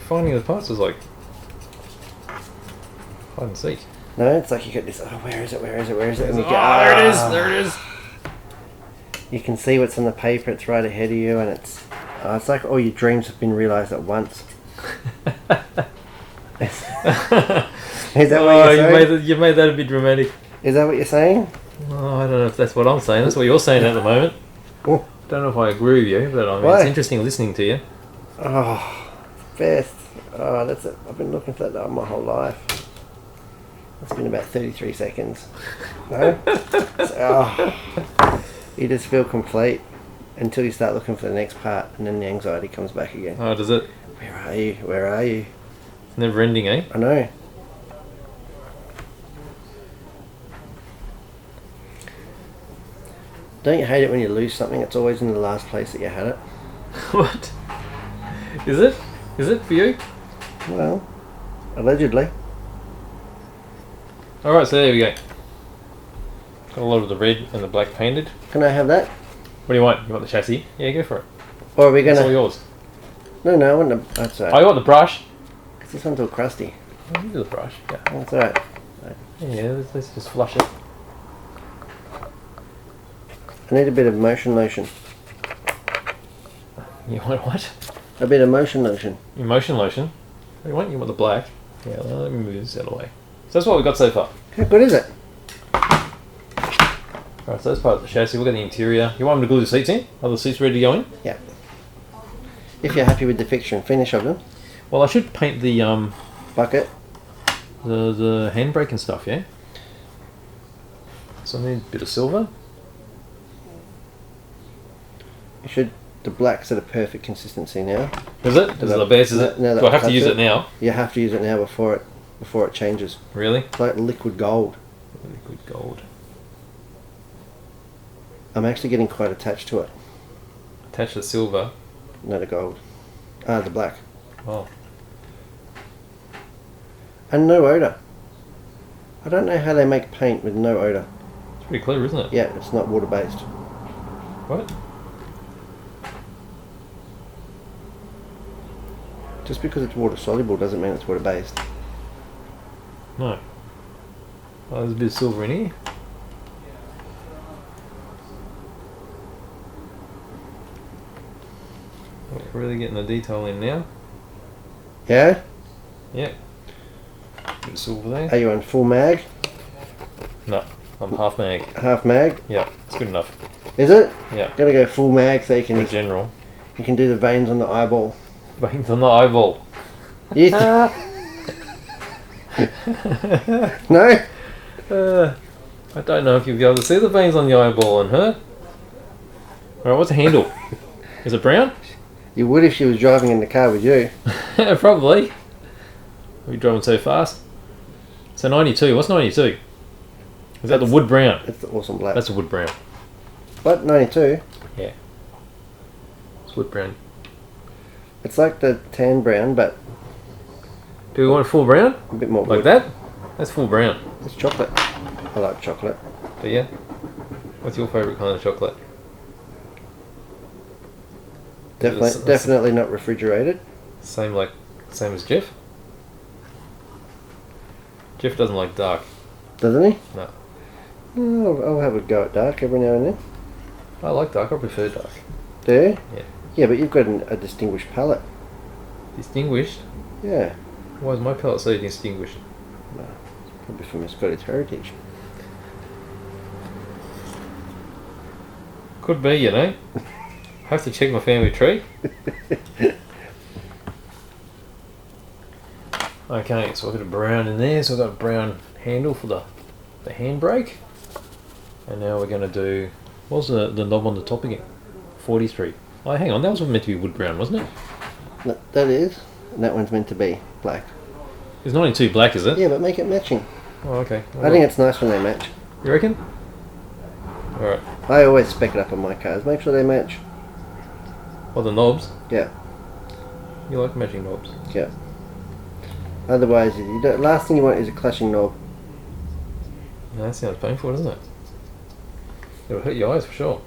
Finding the parts is like hide and seek. No, it's like you get this, oh, where is it? And you Oh, go, there it is. You can see what's on the paper, it's right ahead of you, and it's like all your dreams have been realised at once. Is that what you're saying? You made that a bit dramatic. Is that what you're saying? Oh, I don't know if that's what I'm saying. That's what you're saying at the moment. Oh. Don't know if I agree with you, but I mean, Why? it's interesting listening to you. Oh, best. Oh, that's it. I've been looking for that my whole life. It's been about 33 seconds. No? You just feel complete until you start looking for the next part, and then the anxiety comes back again. Oh, does it? Where are you? Where are you? It's never ending, eh? I know. Don't you hate it when you lose something? It's always in the last place that you had it. What? Is it? Is it for you? Well, allegedly. Alright, so there we go. Got a lot of the red and the black painted. Can I have that? What do you want? You want the chassis? Yeah, go for it. Or are we It's all gonna? yours. No, I want the. That's Oh, alright. you want the brush? Because this one's all crusty. Oh, you do the brush. Yeah. That's alright. Yeah, let's just flush it. I need a bit of motion lotion. You want what? A bit of motion lotion. Emotion lotion. What do you want? You want the black? Yeah, well, let me move this out of the way. So that's what we've got so far. How good is it? Alright, so that's part of the chassis. We've got the interior. You want them to glue the seats in? Are the seats ready to go in? Yeah. If you're happy with the fixture and finish of them. Well, I should paint the Bucket. the handbrake and stuff, yeah? So I need a bit of silver. You should. The black's at a perfect consistency now. Is it? Is it the best? Is it? No, Do I have to use it now? You have to use it now before it changes. Really? It's like liquid gold. Liquid gold. I'm actually getting quite attached to it. Attach the silver. No, the gold. Ah, the black. Oh. And no odour. I don't know how they make paint with no odour. It's pretty clever, isn't it? Yeah, it's not water based. What? Just because it's water soluble doesn't mean it's water based. No. Oh, there's a bit of silver in here. We're really getting the detail in now. Yeah? Yep. Bit of silver there. Are you on full mag? No, I'm half mag. Half mag? Yeah, it's good enough. Is it? Yeah. Gotta go full mag so In general. you can do the veins on the eyeball. Veins on the eyeball. You no? I don't know if you'll be able to see the veins on the eyeball on her. Alright, what's the handle? Is it brown? You would if she was driving in the car with you. Probably. We're driving so fast. So 92. What's 92? Is that the wood brown? It's the awesome black. That's the wood brown. But 92, Yeah. It's wood brown. it's like the tan brown, but Do we want full brown? a bit more Like wood. that? That's full brown. It's chocolate. I like chocolate. But yeah. What's your favourite kind of chocolate? Definitely not refrigerated. Same as Jeff? Jeff doesn't like dark. Doesn't he? No. I'll have a go at dark every now and then. I like dark. I prefer dark. Do you? Yeah. Yeah, but you've got a distinguished palette. Distinguished? Yeah. Why is my palette so distinguished? Probably from a Scottish heritage. Could be, you know. Have to check my family tree. Okay, so I've got a brown in there, so I've got a brown handle for the handbrake. And now we're going to do... What was the knob on the top again? 43. Oh, hang on, that was meant to be wood brown, wasn't it? That is. And that one's meant to be black. It's 92 black, is it? Yeah, but make it matching. Oh, okay. I think it's nice when they match. You reckon? Alright. I always spec it up on my cars. Make sure they match. Oh, the knobs? Yeah. You like matching knobs? Yeah. Otherwise, last thing you want is a clashing knob. No, that sounds painful, doesn't it? It'll hurt your eyes for sure.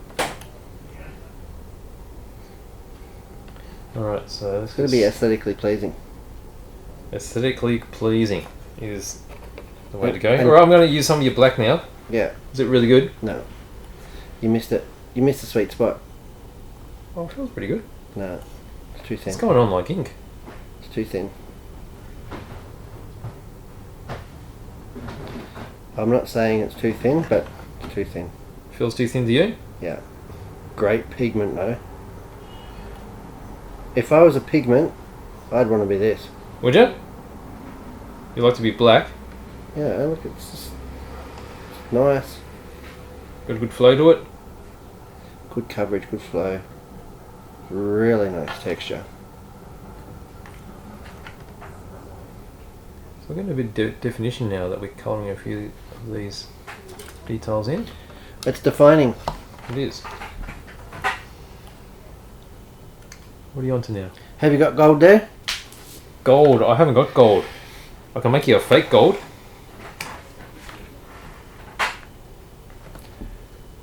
Alright, so It's got to be aesthetically pleasing. aesthetically pleasing is the way to go. And- Alright, I'm going to use some of your black now. Yeah. Is it really good? No. You missed it. You missed the sweet spot. Oh, it feels pretty good. No. It's too thin. It's going on like ink. It's too thin. I'm not saying it's too thin, but it's too thin. Feels too thin to you? Yeah. Great pigment though. If I was a pigment, I'd want to be this. Would you? You like to be black? Yeah, look, it's just nice. Got a good flow to it? Good coverage, good flow. Really nice texture. So we're getting a bit of definition now that we're colouring a few of these details in. It's defining. It is. What are you on to now? Have you got gold there? Gold. I haven't got gold. I can make you a fake gold.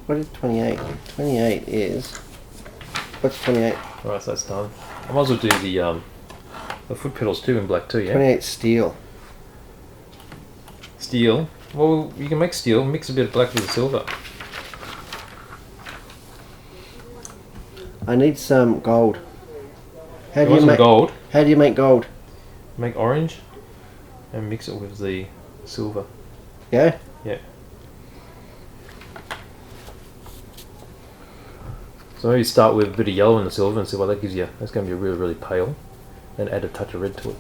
What is 28? 28 is... What's 28? Alright, so that's done. I might as well do the foot pedals too in black too, yeah? 28 steel. Steel. Well, you can make steel, mix a bit of black with the silver. I need some gold. How You do want you some make gold? How do you make gold? Make orange and mix it with the silver. Yeah? Yeah. So maybe start with a bit of yellow in the silver and see what that gives you. That's going to be really, really pale. Then add a touch of red to it.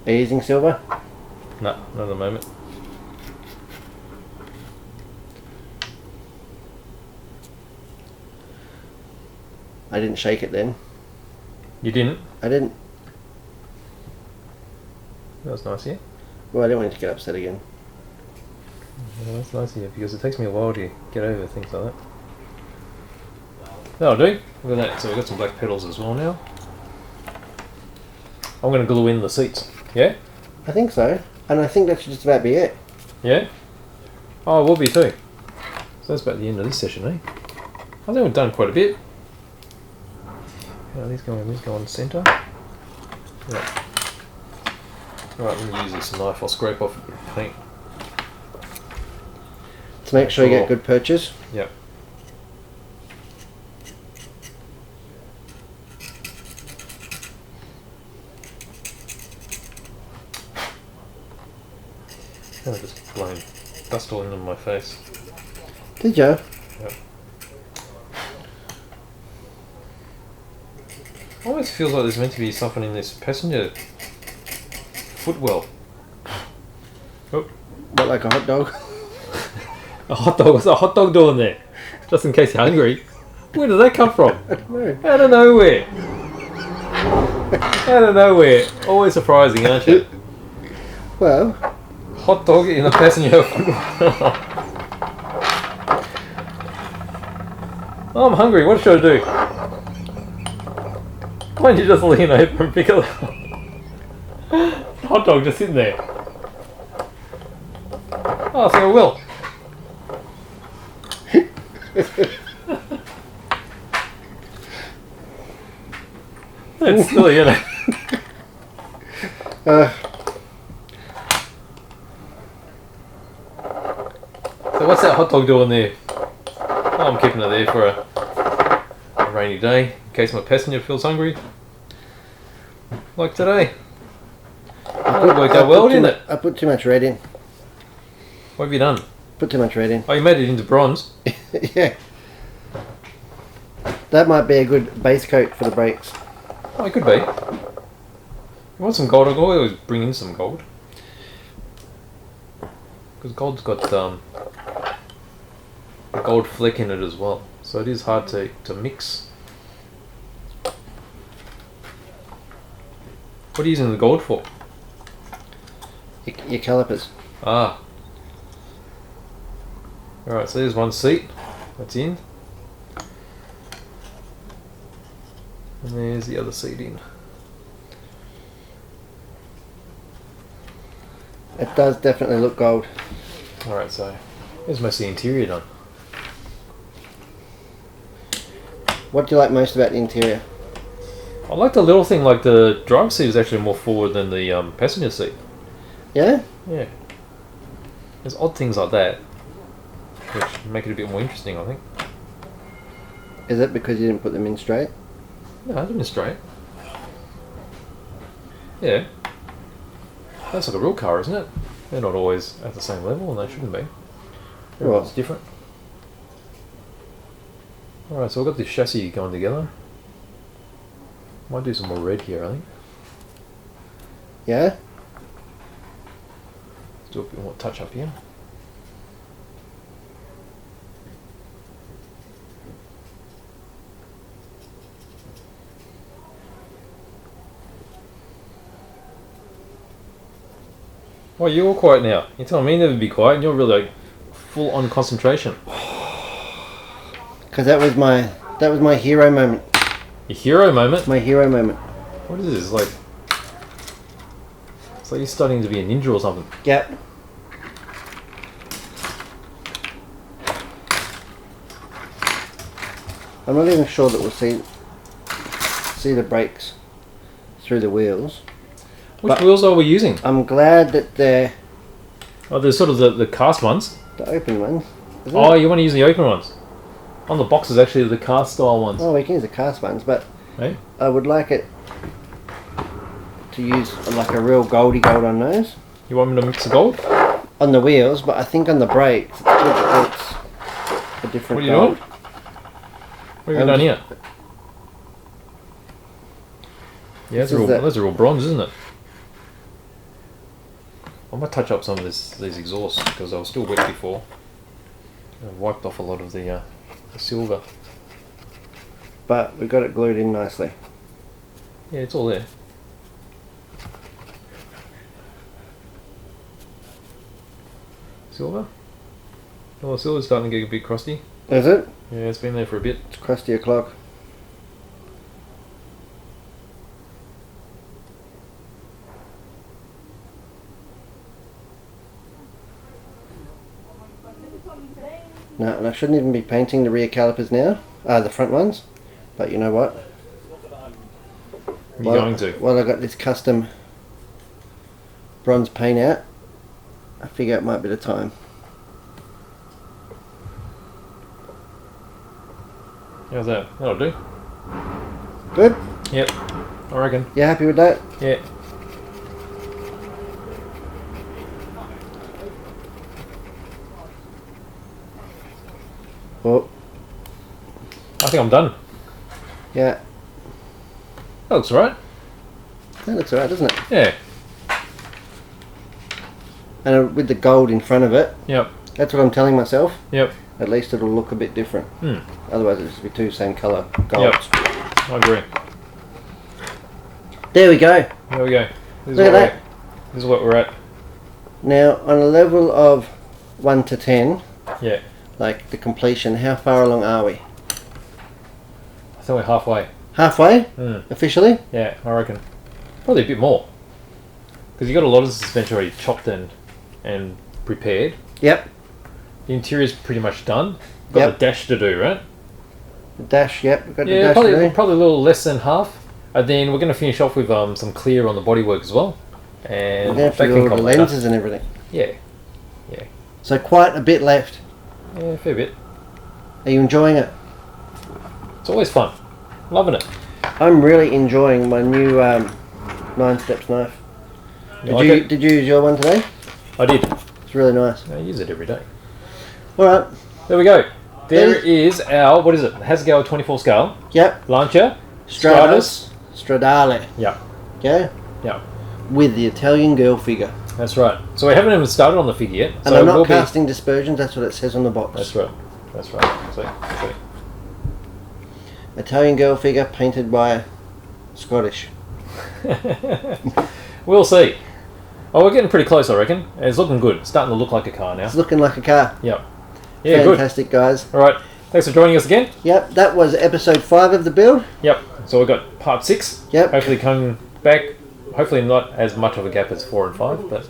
Are you using silver? No, not at the moment. I didn't shake it then. You didn't? I didn't. That was nice, yeah? Well, I didn't want you to get upset again. Yeah, that's nice of you, because it takes me a while to get over things like that. That'll do. Look at that. So we've got some black pedals as well now. I'm going to glue in the seats. Yeah? I think so. And I think that should just about be it. Yeah? Oh, it will be too. So that's about the end of this session, eh? I think we've done quite a bit. These go on centre. Yeah. Alright, I'm going to use this knife. I'll scrape off a bit of paint. To make sure you get good purchase. Yep. I'm just blowing dust all into my face. Did you? Yep. Always feels like there's meant to be something in this passenger footwell. Oh, What, like a hot dog? a hot dog. What's a hot dog doing there? Just in case you're hungry. Where did that come from? I don't know. Out of nowhere. Out of nowhere. Always surprising, aren't you? Well, Hot dog in a passenger footwell. Oh, I'm hungry. What should I do? Why don't you just lean over and pick it up? Hot dog just sitting there. Oh, I think I will. That's silly, isn't it? So what's that hot dog doing there? Oh, I'm keeping it there for a rainy day, in case my passenger feels hungry. Like today. Oh, it worked out well, didn't it? I put too much red in. What have you done? Put too much red in. Oh, you made it into bronze. Yeah. That might be a good base coat for the brakes. Oh, it could be. You want some gold? I always bring in some gold. Because gold's got a gold fleck in it as well. So it is hard to mix. What are you using the gold for? Your calipers. Ah. Alright, so there's one seat. That's in. And there's the other seat in. It does definitely look gold. Alright, so there's most of the interior done. What do you like most about the interior? I like the little thing, like the driver's seat is actually more forward than the passenger seat. Yeah? Yeah. There's odd things like that, which make it a bit more interesting, I think. Is it because you didn't put them in straight? No, I didn't straight. Yeah. That's like a real car, isn't it? They're not always at the same level, and they shouldn't be. Everyone's different. Alright, so we've got this chassis going together. Might do some more red here, I think. Yeah? Let's do a bit more touch up here. Oh, you're all quiet now. You're telling me never to be quiet, and you're really like full on concentration. Because that was my hero moment. Your hero moment? My hero moment. What is this? Like, it's like you're studying to be a ninja or something. Yep. I'm not even sure that we'll see the brakes through the wheels. Which wheels are we using? I'm glad that they're Oh, there's sort of the cast ones. the open ones. Oh, you want to use the open ones? On the box is actually the cast style ones. Oh, we can use the cast ones, but Hey? I would like it to use like a real goldy gold on those. You want me to mix the gold? On the wheels, but I think on the brakes it's a different What are you gold. doing? What have you done here? Yeah, those are all bronze, isn't it? I might touch up some of these exhausts because they were still wet before. I wiped off a lot of the silver. But we got it glued in nicely. Yeah, it's all there. Silver? Oh, silver's starting to get a bit crusty. Is it? Yeah, it's been there for a bit. It's crusty o'clock. No, and I shouldn't even be painting the rear calipers now. The front ones. But you know what? You're going to. Well, I got this custom bronze paint out. I figure it might be the time. How's that? That'll do. Good? Yep. I reckon. You happy with that? Yeah. Oh, I think I'm done. yeah. That looks alright. That looks alright, doesn't it? Yeah. And with the gold in front of it, Yep. that's what I'm telling myself. Yep. At least it'll look a bit different. Hmm. Otherwise it'll just be two same colour golds. Yep. I agree. There we go. There we go. This is Look at what that. This is what we're at. Now, on a level of 1 to 10, Yeah. like the completion, how far along are we? I think we're halfway. Halfway? Hmm. Officially? Yeah, I reckon. Probably a bit more. Because you got a lot of the suspension already chopped and prepared. Yep. The interior's pretty much done. Got Yep. the dash to do, right? The dash, yep. We've got the Yeah, dash probably today. a little less than half. And then we're going to finish off with some clear on the bodywork as well. And We're going to that do can all the come later. lenses and everything. Yeah. So quite a bit left. Yeah, a fair bit. Are you enjoying it? It's always fun. Loving it. I'm really enjoying my new 9 steps knife. Did you use your one today? I did. It's really nice. I use it every day. Alright. There we go. There is our, what is it? Hasegawa 24 scale. Yep. Lancia Stratos Stradale. Yeah. Yeah? Yeah. With the Italian girl figure. That's right. So we haven't even started on the figure yet. And so I'm not we'll casting dispersions, that's what it says on the box. That's right. That's right. See. Italian girl figure painted by Scottish. We'll see. Oh, we're getting pretty close, I reckon. It's looking good. It's starting to look like a car now. It's looking like a car. Yep. Yeah, good. Fantastic, guys. All right. Thanks for joining us again. Yep, that was episode 5 of the build. Yep. So we've got part 6. Yep. Hopefully coming back. Hopefully not as much of a gap as 4 and 5, but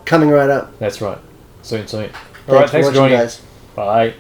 Coming right up. that's right. Soon. All right. Thanks for watching, joining. guys. Bye.